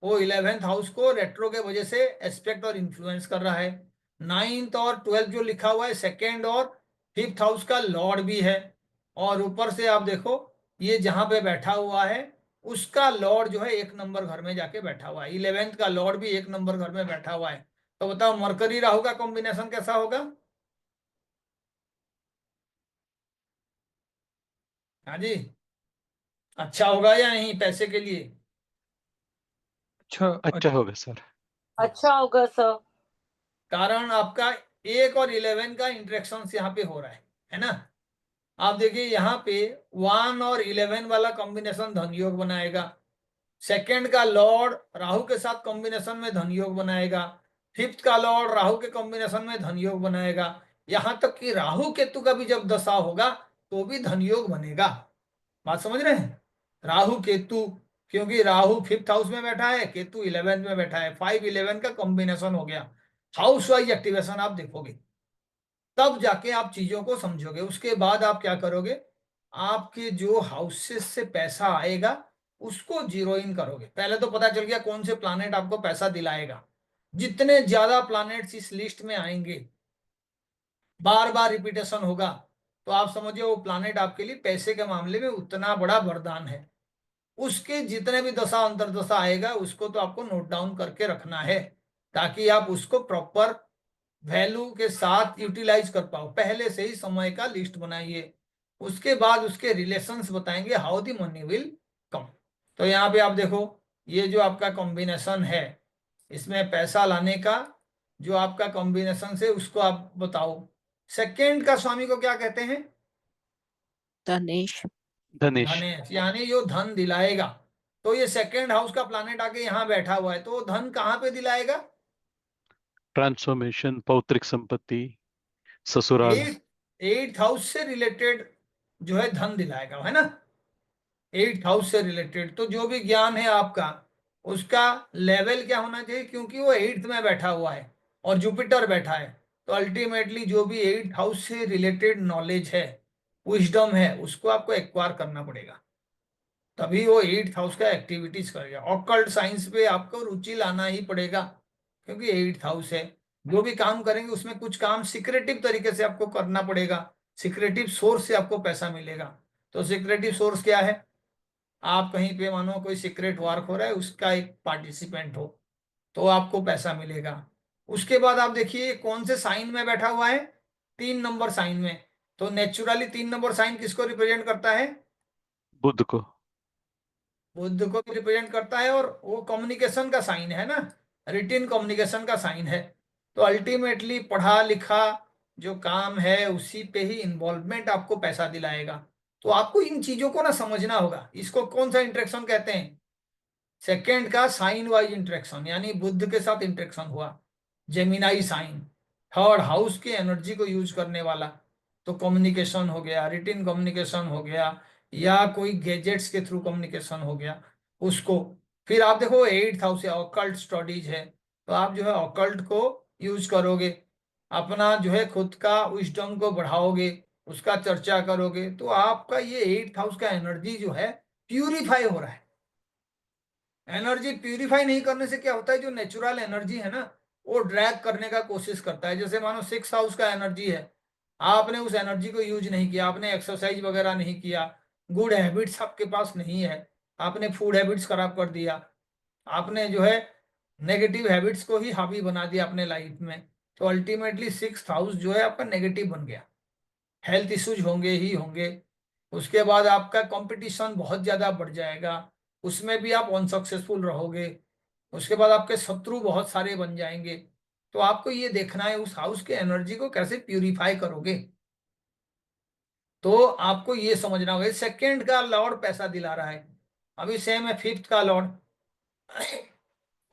वो 11th हाउस को रेट्रो के वजह से एस्पेक्ट और इन्फ्लुएंस कर रहा है। 9th और 12th जो लिखा हुआ है 2nd और 5th हाउस का लॉर्ड भी है, और ऊपर से आप देखो ये जहां पे बैठा हुआ है उसका लॉर्ड जो है 1 नंबर घर में जाके बैठा हुआ है, 11th का लॉर्ड भी 1 नंबर घर में बैठा हुआ है। तो बताओ मरकरी राहु का कॉम्बिनेशन कैसा होगा। हाँ जी, अच्छा होगा या नहीं पैसे के लिए। अच्छा अच्छा होगा सर। अच्छा होगा सर। कारण आपका 1 और 11 का इंटरेक्शन यहाँ पे हो रहा है ना। आप देखिए यहाँ पे 1 और 11 वाला कॉम्बिनेशन धन योग बनाएगा, 2nd का लॉर्ड राहु के साथ कॉम्बिनेशन में धन योग बनाएगा, 5th का लॉर्ड राहु के कॉम्बिनेशन में धन योग बनाएगा, यहाँ तक कि राहु केतु का भी जब दशा होगा तो भी धन योग बनेगा। बात समझ रहे हैं, राहु केतु, क्योंकि राहु 5th हाउस में बैठा है, केतु 11th में बैठा है, 5-11 का कॉम्बिनेशन हो गया। हाउस वाइज एक्टिवेशन आप देखोगे तब जाके आप चीजों को समझोगे। उसके बाद आप क्या करोगे, आपके जो हाउसेस से पैसा आएगा उसको जीरो इन करोगे। पहले तो पता चल गया कौन से प्लानेट आपको पैसा दिलाएगा, जितने ज्यादा प्लानेट्स इस लिस्ट में आएंगे बार बार रिपीटेशन होगा तो आप समझिए वो प्लानेट आपके लिए पैसे के मामले में उतना बड़ा वरदान है। उसके जितने भी दशा अंतरदशा आएगा उसको तो आपको नोट डाउन करके रखना है ताकि आप उसको प्रॉपर वैल्यू के साथ यूटिलाइज कर पाओ। पहले से ही समय का लिस्ट बनाइए, उसके बाद उसके रिलेशंस बताएंगे how the money will come. तो यहाँ पे आप देखो ये जो आपका कॉम्बिनेशन है इसमें पैसा लाने का जो आपका कॉम्बिनेशन से उसको आप बताओ। 2nd का स्वामी को क्या कहते हैं, Danesh. धनेश। धनेश, यानी जो धन दिलाएगा। तो ये 2nd हाउस का प्लानेट आके यहाँ बैठा हुआ है तो धन कहाँ पे दिलाएगा, ट्रांसफॉर्मेशन, पौत्रिक संपत्ति, ससुराल। 8th हाउस से रिलेटेड जो है धन दिलाएगा, है ना, 8th हाउस से रिलेटेड। तो जो भी ज्ञान है आपका उसका लेवल क्या होना चाहिए, क्योंकि वो 8th में बैठा हुआ है और जुपिटर बैठा है तो अल्टीमेटली जो भी 8th हाउस से रिलेटेड नॉलेज है, विजडम है, उसको आपको एक्वायर करना पड़ेगा। तभी वो 8th हाउस का एक्टिविटीज करेगा। ऑकल्ट साइंस पे आपको रुचि लाना ही पड़ेगा, क्योंकि 8th हाउस है। जो भी काम करेंगे उसमें कुछ काम सीक्रेटिव तरीके से आपको करना पड़ेगा, सीक्रेटिव सोर्स से आपको पैसा मिलेगा। तो सीक्रेटिव सोर्स क्या है? आप कहीं पे मानो कोई सीक्रेट वर्क हो रहा है, उसका एक पार्टिसिपेंट हो, तो आपको पैसा मिलेगा। उसके बाद आप देखिए कौन से साइन में बैठा हुआ है, 3 नंबर साइन में। तो नेचुरली 3 नंबर साइन किसको रिप्रेजेंट करता है? बुध को। बुद्ध को भी रिप्रेजेंट करता है, और वो कम्युनिकेशन का साइन है ना, रिटिन कम्युनिकेशन का साइन है। तो अल्टीमेटली पढ़ा लिखा जो काम है उसी पे ही इन्वॉल्वमेंट आपको पैसा दिलाएगा। तो आपको इन चीजों को ना समझना होगा। इसको कौन सा इंटरेक्शन कहते हैं? सेकेंड का साइन वाइज इंटरेक्शन, यानी बुद्ध के साथ इंटरेक्शन हुआ, जेमिनाई साइन। थर्ड हाउस की एनर्जी को यूज करने वाला, तो कम्युनिकेशन हो गया, रिटिन कम्युनिकेशन हो गया, या कोई गैजेट्स के थ्रू कम्युनिकेशन हो गया उसको। फिर आप देखो 8th हाउस है, ऑकल्ट स्टडीज है, तो आप जो है ऑकल्ट को यूज करोगे, अपना जो है खुद का विजडम को बढ़ाओगे, उसका चर्चा करोगे, तो आपका ये 8th हाउस का एनर्जी जो है प्यूरिफाई हो रहा है। एनर्जी प्यूरिफाई नहीं करने से क्या होता है, जो नेचुरल एनर्जी है ना वो ड्रैग करने का कोशिश करता है। जैसे मानो 6th हाउस का एनर्जी है, आपने उस एनर्जी को यूज नहीं किया, आपने एक्सरसाइज वगैरह नहीं किया, गुड हैबिट्स आपके पास नहीं है, आपने फूड हैबिट्स खराब कर दिया, आपने जो है नेगेटिव हैबिट्स को ही हावी बना दिया अपने लाइफ में, तो अल्टीमेटली 6th हाउस जो है आपका नेगेटिव बन गया। हेल्थ इश्यूज होंगे ही होंगे। उसके बाद आपका कंपटीशन बहुत ज्यादा बढ़ जाएगा, उसमें भी आप अनसक्सेसफुल रहोगे। उसके बाद आपके शत्रु बहुत सारे बन जाएंगे। तो आपको ये देखना है उस हाउस के एनर्जी को कैसे प्यूरिफाई करोगे। तो आपको ये समझना होगा, सेकंड का लॉर्ड पैसा दिला रहा है। अभी सेम है 5th का लॉर्ड।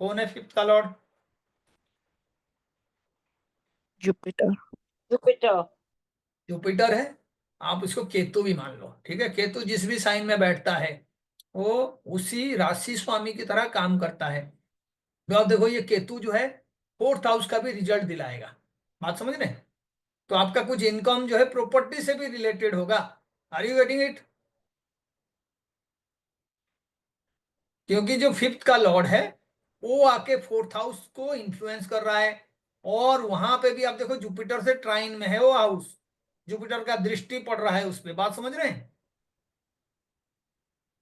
कौन है 5th का लॉर्ड? Jupiter. Jupiter. जुपिटर है। आप इसको केतु भी मान लो, ठीक है। केतु जिस भी साइन में बैठता है वो उसी राशि स्वामी की तरह काम करता है। तो आप देखो ये केतु जो है 4th हाउस का भी रिजल्ट दिलाएगा। बात समझ रहे हैं? तो आपका कुछ इनकम जो है प्रॉपर्टी से भी रिलेटेड होगा। Are you getting it? क्योंकि जो 5th का लॉर्ड है वो आके 4th हाउस को इन्फ्लुएंस कर रहा है, और वहां पे भी आप देखो जुपिटर से ट्राइन में है वो हाउस, जुपिटर का दृष्टि पड़ रहा है उस पर। बात समझ रहे हैं?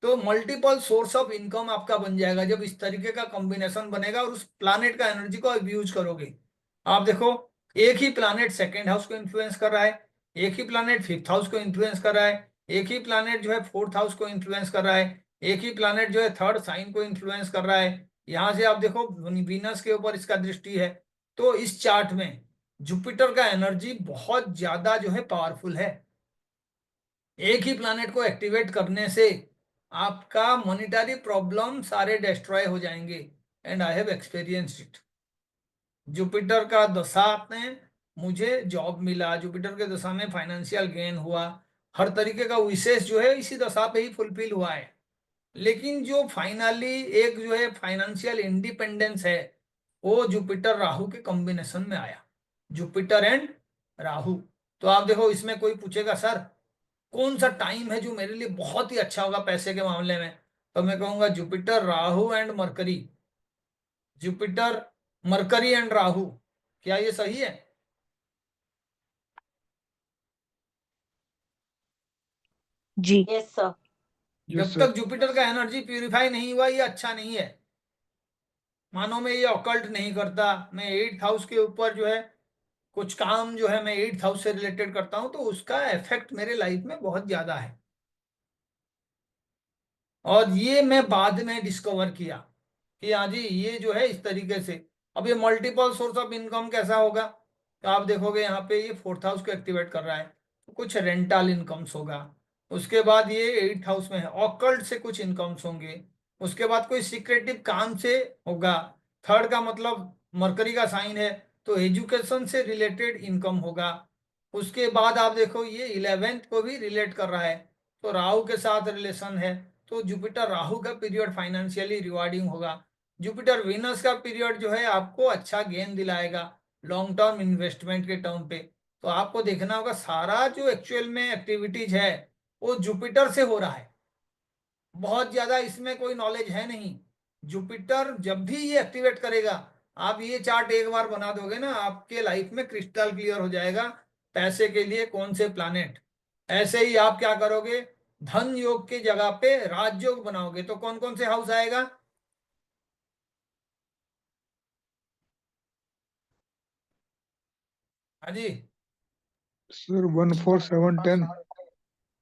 तो मल्टीपल सोर्स ऑफ इनकम आपका बन जाएगा जब इस तरीके का कॉम्बिनेशन बनेगा और उस प्लानेट का एनर्जी को आप यूज करोगे। आप देखो एक ही प्लानेट 2nd हाउस को इन्फ्लुएंस कर रहा है, एक ही प्लानेट 5th हाउस को इन्फ्लुएंस कर रहा है, एक ही प्लानेट जो है 4th हाउस को इन्फ्लुएंस कर रहा है, एक ही प्लानेट जो है 3rd साइन को इन्फ्लुएंस कर रहा है। यहां से आप देखो वीनस के ऊपर इसका दृष्टि है। तो इस चार्ट में जुपिटर का एनर्जी बहुत ज्यादा जो है पावरफुल है। एक ही प्लानेट को एक्टिवेट करने से आपका मॉनिटरी प्रॉब्लम सारे डिस्ट्रॉय हो जाएंगे, and I have experienced it. Jupiter का दशा में मुझे जॉब मिला, जुपिटर के दशा में फाइनेंशियल गेन हुआ, हर तरीके का विशेष जो है इसी दशा पे ही फुलफिल हुआ है। लेकिन जो फाइनली एक जो है फाइनेंशियल इंडिपेंडेंस है वो जुपिटर राहु के कॉम्बिनेशन में आया, जुपिटर एंड राहु। तो आप देखो इसमें कोई पूछेगा सर कौन सा टाइम है जो मेरे लिए बहुत ही अच्छा होगा पैसे के मामले में, तो मैं कहूंगा Jupiter Rahu and mercury, Jupiter mercury and Rahu. क्या ये सही है? G. Yes, sir. जब Yes, sir. तक जुपिटर का एनर्जी प्यूरिफाई नहीं हुआ ये अच्छा नहीं है। मानो मैं ये ऑकल्ट नहीं करता, मैं 8th हाउस के ऊपर जो है कुछ काम जो है मैं 8th हाउस से रिलेटेड करता हूं, तो उसका इफेक्ट मेरे लाइफ में बहुत ज्यादा है। और ये मैं बाद में डिस्कवर किया कि हाँ जी ये जो है इस तरीके से। अब ये मल्टीपल सोर्स ऑफ इनकम कैसा होगा, तो आप देखोगे यहाँ पे ये 4th हाउस को एक्टिवेट कर रहा है, तो कुछ रेंटल इनकम्स होगा। उसके बाद ये 8th हाउस में है, ऑकल्ट से कुछ इनकम्स होंगे। उसके बाद कोई सीक्रेटिव काम से होगा। 3rd का मतलब मरकरी का साइन है, तो एजुकेशन से रिलेटेड इनकम होगा। उसके बाद आप देखो ये 11th को भी रिलेट कर रहा है, तो राहु के साथ रिलेशन है, तो जुपिटर राहु का पीरियड फाइनेंशियली रिवार्डिंग होगा। जुपिटर वीनस का पीरियड जो है आपको अच्छा गेन दिलाएगा लॉन्ग टर्म इन्वेस्टमेंट के टर्म पे। तो आपको देखना होगा सारा जो एक्चुअल में एक्टिविटीज है वो जुपिटर से हो रहा है। बहुत ज्यादा इसमें कोई नॉलेज है नहीं। जुपिटर जब भी ये एक्टिवेट करेगा, आप ये चार्ट एक बार बना दोगे ना, आपके लाइफ में क्रिस्टल क्लियर हो जाएगा पैसे के लिए कौन से प्लानेट। ऐसे ही आप क्या करोगे, धन योग की जगह पे राजयोग बनाओगे तो कौन कौन से हाउस आएगा? हाँ जी, सर 1 4 7 10।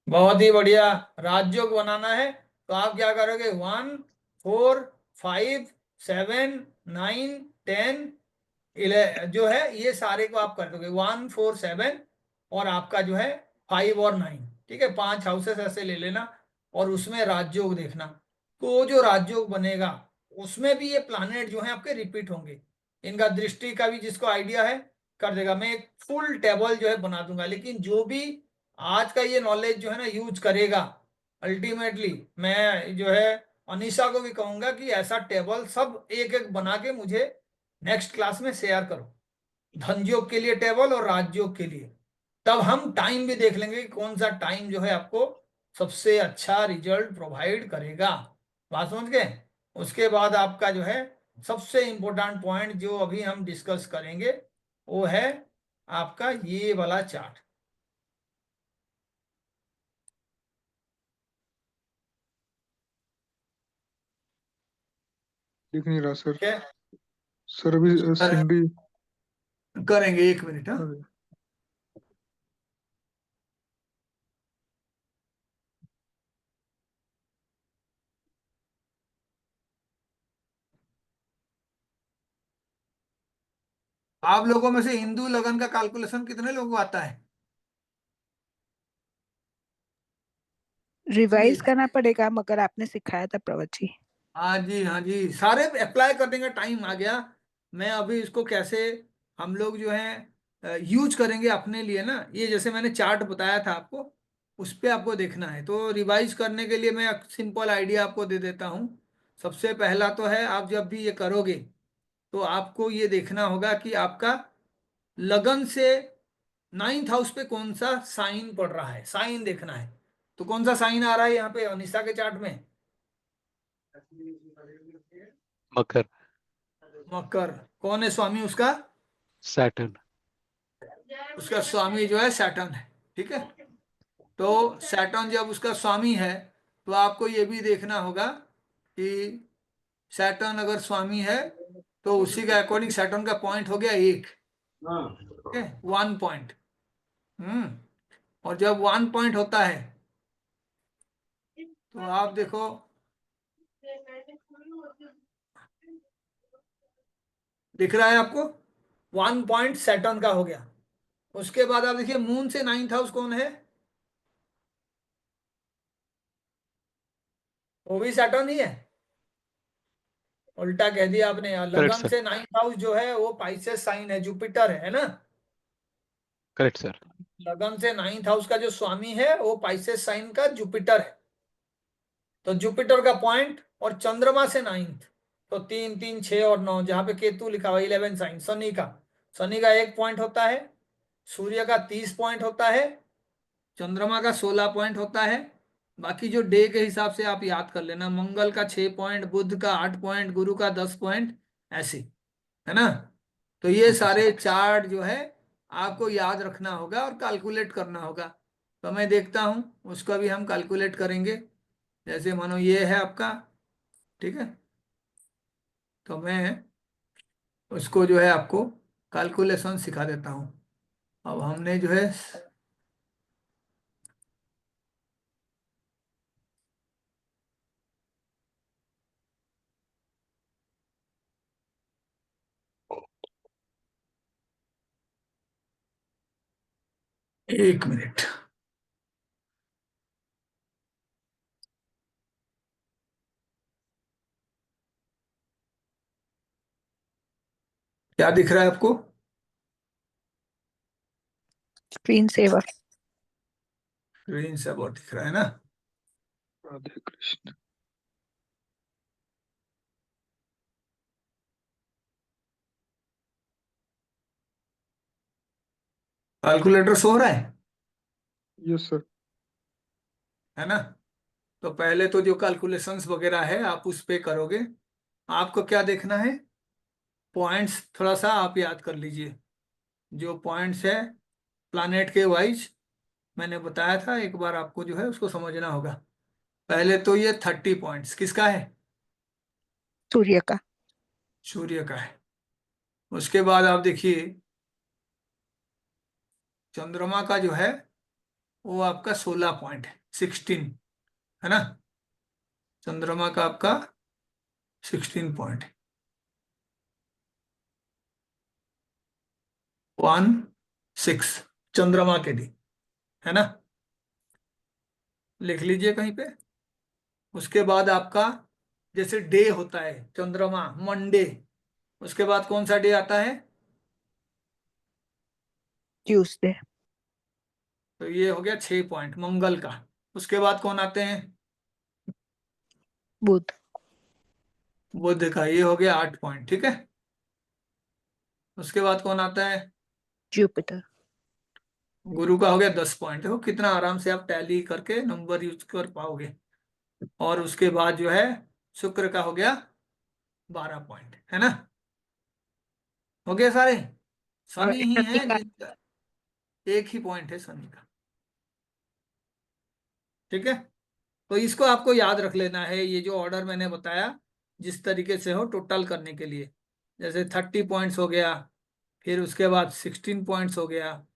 बहुत ही बढ़िया। राजयोग बनाना है तो आप क्या करोगे, 1 4 5 7 9 10 जो है ये सारे को आप कर दोगे 1 4 7, और आपका जो है 5 और 9, ठीक है, 5 हाउसेस ऐसे ले लेना और उसमें राजयोग देखना। तो वो जो राजयोग बनेगा उसमें भी ये प्लानेट जो है आपके रिपीट होंगे। इनका दृष्टि का भी जिसको आइडिया है कर देगा। मैं एक फुल टेबल जो है बना दूंगा, लेकिन जो भी आज का ये नॉलेज जो है ना यूज करेगा, अल्टीमेटली मैं जो है अनीशा को भी कहूंगा कि ऐसा टेबल सब एक एक बना के मुझे नेक्स्ट क्लास में शेयर करो, धनयोग के लिए टेबल और राजयोग के लिए। तब हम टाइम भी देख लेंगे कि कौन सा टाइम जो है आपको सबसे अच्छा रिजल्ट प्रोवाइड करेगा। बात समझ गए? उसके बाद आपका जो है सबसे इंपॉर्टेंट पॉइंट जो अभी हम डिस्कस करेंगे वो है आपका ये वाला चार्ट। दिख नहीं रहा सर। ठीक है, सर अभी सिंडी। करेंगे 1 मिनट। हाँ, अरे, आप लोगों में से हिंदू लगन का कैलकुलेशन कितने लोगों को आता है? रिवाइज करना पड़ेगा, मगर आपने सिखाया था प्रवत जी। हाँ जी, हाँ जी, सारे अप्लाई करने का टाइम आ गया। मैं अभी इसको कैसे हम लोग जो है यूज करेंगे अपने लिए ना, ये जैसे मैंने चार्ट बताया था आपको, उस पे आपको देखना है। तो रिवाइज करने के लिए मैं सिंपल आइडिया आपको दे देता हूँ। सबसे पहला तो है, आप जब भी ये करोगे तो आपको ये देखना होगा कि आपका लगन से 9th हाउस पे कौन सा साइन पड़ रहा है, साइन देखना है। तो कौन सा साइन आ रहा है यहाँ पे अनिशा के चार्ट में? मकर। मकर। कौन है स्वामी उसका? सैटर्न। उसका स्वामी जो है सैटर्न है, ठीक है। तो सैटर्न जब उसका स्वामी है तो आपको ये भी देखना होगा कि सैटर्न अगर स्वामी है तो उसी के अकॉर्डिंग सैटर्न का पॉइंट हो गया 1, ठीक है, 1 पॉइंट। और जब 1 पॉइंट होता है तो आप देखो, दिख रहा है आपको 1 पॉइंट सैटर्न का हो गया। उसके बाद आप देखिए मून से 9th हाउस कौन है? वो भी सैटर्न ही है। उल्टा कह दिया आपने यार, करेक्ट लगन सर। से 9th हाउस जो है वो पाइसेस साइन है, जुपिटर है ना। Correct sir. लगन से 9th हाउस का जो स्वामी है वो पाइसेस साइन का जुपिटर है। तो जुपिटर का पॉइंट और चंद्रमा से 9th, तो 3 3 6 और 9, जहां पे केतु लिखा हुआ 11 साइन। शनि का 1 पॉइंट होता है, सूर्य का 30 पॉइंट होता है, चंद्रमा का 16 पॉइंट होता है। बाकी जो डे के हिसाब से आप याद कर लेना, मंगल का 6 पॉइंट, बुध का 8 पॉइंट, गुरु का 10 पॉइंट, ऐसे, है ना। तो ये ओके सारे सर। चार्ट जो है आपको याद रखना होगा और कैलकुलेट करना होगा। तो मैं देखता हूं, उसका भी हम कैलकुलेट करेंगे। जैसे मानो ये है आपका, ठीक है, तो मैं उसको जो है आपको कैलकुलेशन सिखा देता हूं। अब हमने जो है एक मिनट, क्या दिख रहा है आपको? Screen saver. स्क्रीन से बहुत दिख रहा है ना। राधे कृष्ण। कैलकुलेटर सो रहा यस सर। है ना। तो पहले तो जो कैलकुलेशंस वगैरह है आप उस पे करोगे। आपको क्या देखना है, पॉइंट्स थोड़ा सा आप याद कर लीजिए। जो पॉइंट्स है प्लानेट के वाइज मैंने बताया था, एक बार आपको जो है उसको समझना होगा। पहले तो ये 30 पॉइंट्स किसका है, सूर्य का। सूर्य का है। उसके बाद आप देखिए चंद्रमा का जो है वो आपका 16 पॉइंट है, 16 है ना। चंद्रमा का आपका 16 पॉइंट, 16 चंद्रमा के लिए, है ना। लिख लीजिए कहीं पे। उसके बाद आपका जैसे डे होता है चंद्रमा मंडे, उसके बाद कौन सा डे आता है, ट्यूसडे। तो ये हो गया 6 पॉइंट मंगल का। उसके बाद कौन आते हैं, बुध। बुध का, ये हो गया 8 पॉइंट, ठीक है। उसके बाद कौन आता है, जुपिटर। गुरु का हो गया 10 पॉइंट। देखो कितना आराम से आप टैली करके नंबर यूज कर पाओगे। और उसके बाद जो है शुक्र का हो गया 12 पॉइंट, है ना। हो गया सारे। और शनि ही शनि है का जिसका एक ही पॉइंट है, शनि का, ठीक है। तो इसको आपको याद रख लेना है, ये जो ऑर्डर मैंने बताया जिस तरीके से हो टोटल करने के लिए। जैसे 30 पॉइंट्स हो गया, फिर उसके बाद 16 पॉइंट्स हो गया,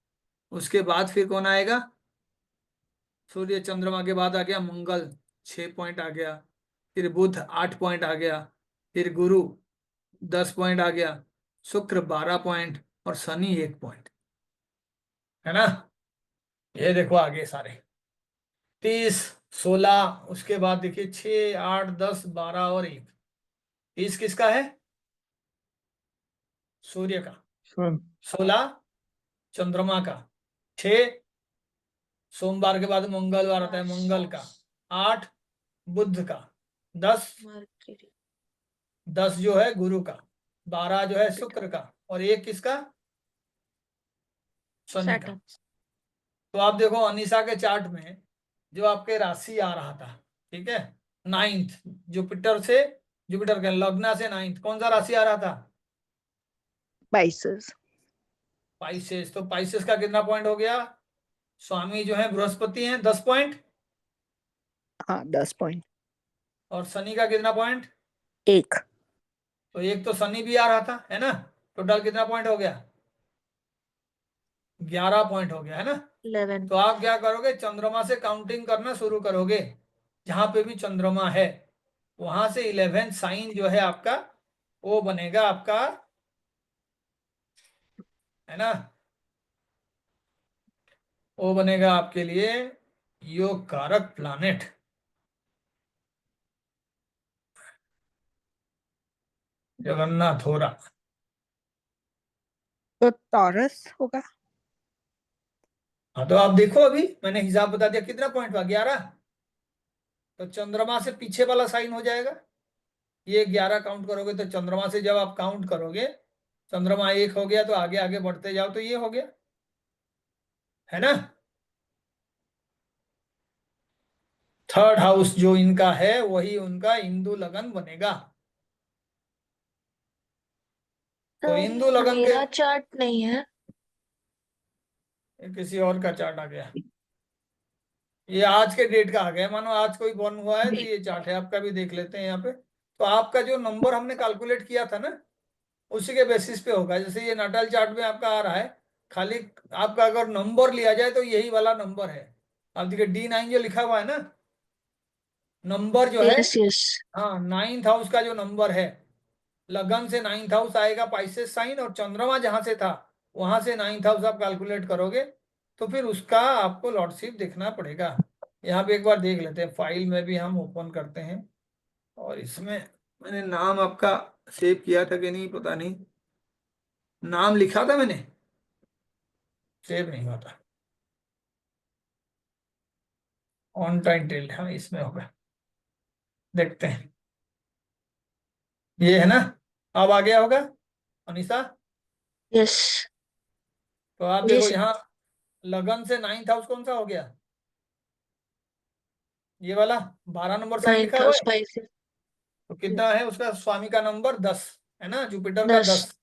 उसके बाद फिर कौन आएगा, सूर्य चंद्रमा के बाद आ गया मंगल, 6 पॉइंट आ गया। फिर बुध 8 पॉइंट आ गया। फिर गुरु 10 पॉइंट आ गया। शुक्र 12 पॉइंट और शनि 1 पॉइंट, है ना। ये देखो आगे सारे 30, 16, उसके बाद देखिए 6, 8, 10, 12 और 1। 30 किसका है, सूर्य का। सन 16 चंद्रमा का। 6 सोमवार के बाद मंगलवार आता है, मंगल का। 8 बुध का। 10 10 जो है गुरु का। 12 जो है शुक्र का। और 1 किसका, शनि का। तो आप देखो अनीशा के चार्ट में जो आपके राशि आ रहा था, ठीक है, 9th, जुपिटर से, जुपिटर के लग्न से 9th कौन सा राशि आ रहा था, बाइसेस। पाइसेस। तो पाइसेस का कितना पॉइंट हो गया, स्वामी जो है बृहस्पति हैं 10 पॉइंट। हाँ 10 पॉइंट। और शनि का कितना पॉइंट, 1। तो 1 तो शनि भी आ रहा था, है ना। टोटल कितना पॉइंट हो गया, 11 पॉइंट हो गया, है ना। 11। तो आप क्या करोगे, चंद्रमा से काउंटिंग करना शुरू करोगे। जहां पे भी चंद्रमा है वहां से 11 साइन जो है आपका वो बनेगा आपका, है ना। वो बनेगा आपके लिए योग कारक प्लानेट, जगन्नाथ हो रहा। तो टॉरस होगा। हाँ तो आप देखो अभी मैंने हिसाब बता दिया कितना पॉइंट हुआ, 11। तो चंद्रमा से पीछे वाला साइन हो जाएगा। ये 11 काउंट करोगे तो चंद्रमा से जब आप काउंट करोगे, चंद्रमा 1 हो गया तो आगे आगे बढ़ते जाओ तो ये हो गया, है ना। थर्ड हाउस जो इनका है वही उनका हिंदू लगन बनेगा। तो हिंदू लगन के, मेरा चार्ट नहीं है। ये किसी और का चार्ट आ गया। ये आज के डेट का आ गया, मानो आज कोई बॉर्न हुआ है तो ये चार्ट है आपका भी, देख लेते हैं यहाँ पे। तो आपका जो नंबर हमने कैलकुलेट किया था ना उसी के बेसिस पे होगा। जैसे ये नाटाल चार्ट में आपका आ रहा है, खाली आपका अगर नंबर लिया जाए तो यही वाला नंबर है। आप देखिए D9 जो लिखा हुआ है ना, नंबर जो है, यस यस। हाँ 9th हाउस का जो नंबर है, लगन से 9th हाउस आएगा पाइसेस साइन, और चंद्रमा जहां से था वहां से 9th हाउस आप कैलकुलेट करोगे तो फिर उसका आपको लॉर्डशिप देखना पड़ेगा। यहाँ पे एक बार देख लेते हैं, फाइल में भी हम ओपन करते हैं। और इसमें मैंने नाम आपका सेव किया था कि नहीं पता नहीं, नाम लिखा था मैंने, सेव नहीं हुआ था। ऑन टाइटल, हाँ इसमें होगा, देखते हैं। ये है ना, अब आ गया होगा अनीसा। यस तो आप देखो यस। यहाँ लगन से 9th हाउस कौन सा हो गया, ये वाला 12 नंबर साइन लिखा हुआ नाइन्थ है, स्पाइसी। तो कितना है उसका स्वामी का नंबर 10 है ना, जुपिटर का 10। 10।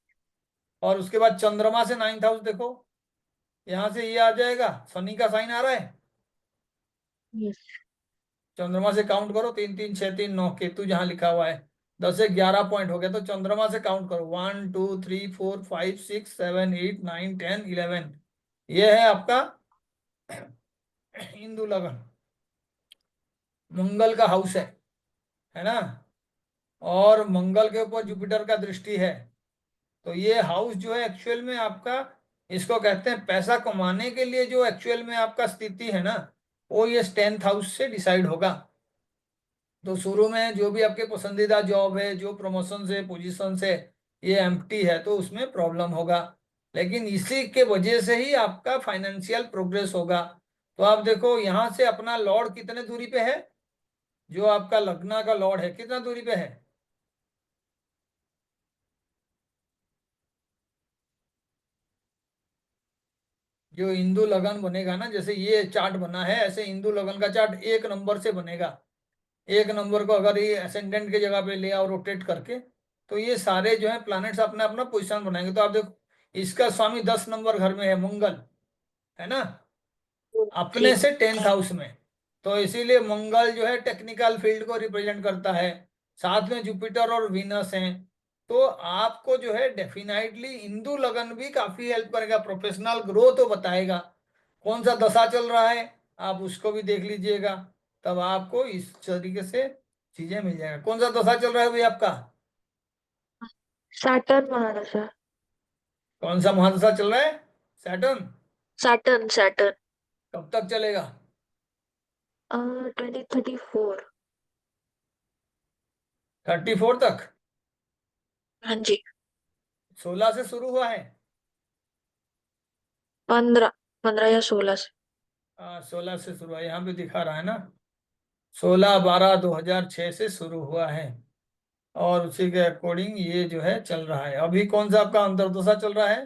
और उसके बाद चंद्रमा से 9th हाउस देखो, यहां से ये आ जाएगा, शनि का साइन आ रहा है, यस। चंद्रमा से काउंट करो, 3 3 6 3 9, केतु जहां लिखा हुआ है, 10 से 11 पॉइंट हो गया, तो चंद्रमा से काउंट करो, 1 2 3 4 5 6 7 8 9 10 11, ये है आपका हिंदू लगन, मंगल का हाउस है ना, और मंगल के ऊपर जुपिटर का दृष्टि है, तो ये हाउस जो है एक्चुअल में आपका, इसको कहते हैं पैसा कमाने के लिए जो एक्चुअल में आपका स्थिति है ना, वो ये 10th हाउस से डिसाइड होगा। तो शुरू में जो भी आपके पसंदीदा जॉब है, जो प्रमोशन से पोजीशन से ये एम्प्टी है, तो उसमें प्रॉब्लम होगा, लेकिन इसी के वजह से ही आपका फाइनेंशियल प्रोग्रेस होगा। तो आप देखो यहां से अपना लॉर्ड कितने दूरी पे है, जो आपका लग्न का लॉर्ड है कितना दूरी पे है, जो हिंदू लगन बनेगा ना, जैसे ये चार्ट बना है, ऐसे हिंदू लगन का चार्ट 1 नंबर से बनेगा। 1 नंबर को अगर ये असेंडेंट की जगह पे ले आओ रोटेट करके, तो ये सारे जो है प्लैनेट्स अपना अपना पोजीशन बनाएंगे। तो आप देखो इसका स्वामी 10 नंबर घर में है मंगल, है ना, अपने जी। से 10th हाउस में, तो इसीलिए मंगल जो है टेक्निकल फील्ड को रिप्रेजेंट करता है, साथ में जुपिटर और वीनस हैं। तो आपको जो है डेफिनेटली हिंदू लगन भी काफी हेल्प करेगा, प्रोफेशनल ग्रोथ तो बताएगा, कौन सा दशा चल रहा है आप उसको भी देख लीजिएगा, तब आपको इस तरीके से चीजें मिल जाएगा। कौन सा दशा चल रहा है भाई आपका, सैटर्न महाराजा। कौन सा महादशा चल रहा है, सैटर्न, सैटर्न सैटर्न। कब तक चलेगा, 2034। 34 तक, हाँ जी। 16 से शुरू हुआ है, 15 या 16 से। 16 से शुरू हुआ, यहाँ पे दिखा रहा है ना, 16/12/2006 से शुरू हुआ है, और उसी के अकॉर्डिंग ये जो है चल रहा है। अभी कौन सा आपका अंतर्दशा चल रहा है,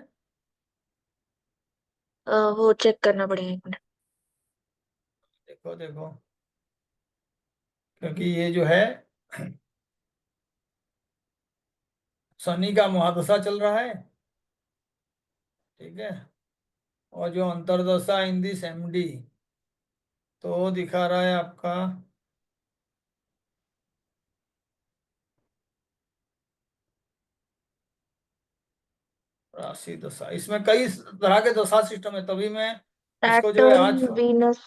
वो चेक करना पड़ेगा, एक मिनट। देखो देखो, क्योंकि ये जो है शनि का महादशा चल रहा है, ठीक है, और जो अंतर्दशा इन दिस एमडी, तो वो दिखा रहा है आपका राशि दशा, इसमें कई तरह के दशा सिस्टम है, तभी मैं इसको जो है आज सैटर्न वीनस।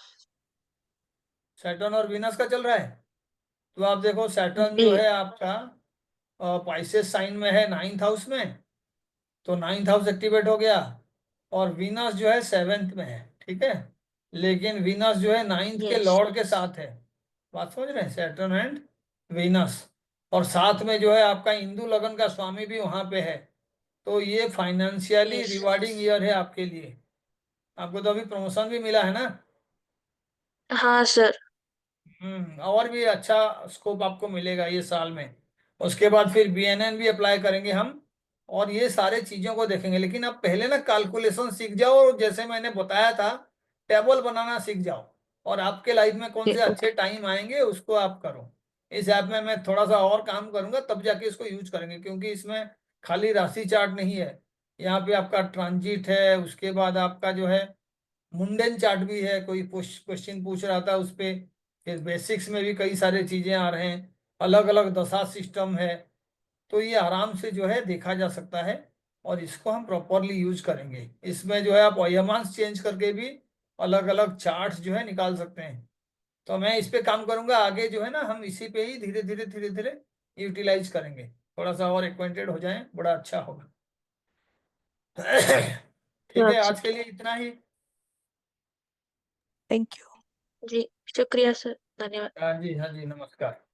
सैटर्न और वीनस का चल रहा है। तो आप देखो सैटर्न जी। जो है आपका पाइसेस साइन में है 9th हाउस में, तो 9th हाउस एक्टिवेट हो गया, और वीनस जो है 7th में है, ठीक है, लेकिन वीनस जो है 9th के यस। लॉर्ड के साथ है, बात समझ रहे हैं, सैटर्न एंड वीनस, और साथ में जो है आपका हिंदू लगन का स्वामी भी वहां पे है, तो ये फाइनेंशियली यस। रिवार्डिंग ईयर है आपके लिए। आपको तो अभी प्रमोशन भी मिला है ना, हाँ सर। और भी अच्छा स्कोप आपको मिलेगा ये साल में। उसके बाद फिर बीएनएन भी अप्लाई करेंगे हम, और ये सारे चीजों को देखेंगे, लेकिन आप पहले ना कैलकुलेशन सीख जाओ, और जैसे मैंने बताया था टेबल बनाना सीख जाओ, और आपके लाइफ में कौन से अच्छे टाइम आएंगे उसको आप करो। इस ऐप में मैं थोड़ा सा और काम करूंगा, तब जाके इसको यूज करेंगे, क्योंकि इसमें खाली राशि चार्ट नहीं है, यहाँ पे आपका ट्रांजिट है, उसके बाद आपका जो है मुंडन चार्ट भी है, कोई क्वेश्चन पूछ रहा था उस पे, फिर बेसिक्स में भी कई सारे चीजें आ रहे हैं, अलग अलग दशा सिस्टम है, तो ये आराम से जो है देखा जा सकता है, और इसको हम प्रॉपरली यूज करेंगे। इसमें जो है आप अयमांस चेंज करके भी अलग अलग चार्ट्स जो है निकाल सकते हैं, तो मैं इस पे काम करूंगा आगे, जो है ना हम इसी पे ही धीरे धीरे धीरे धीरे यूटिलाइज करेंगे, थोड़ा सा और एक्वेंटेड हो जाए बड़ा अच्छा होगा। ठीक है, आज के लिए इतना ही। Thank you. जी शुक्रिया सर, धन्यवाद। हाँ जी, हाँ जी, नमस्कार।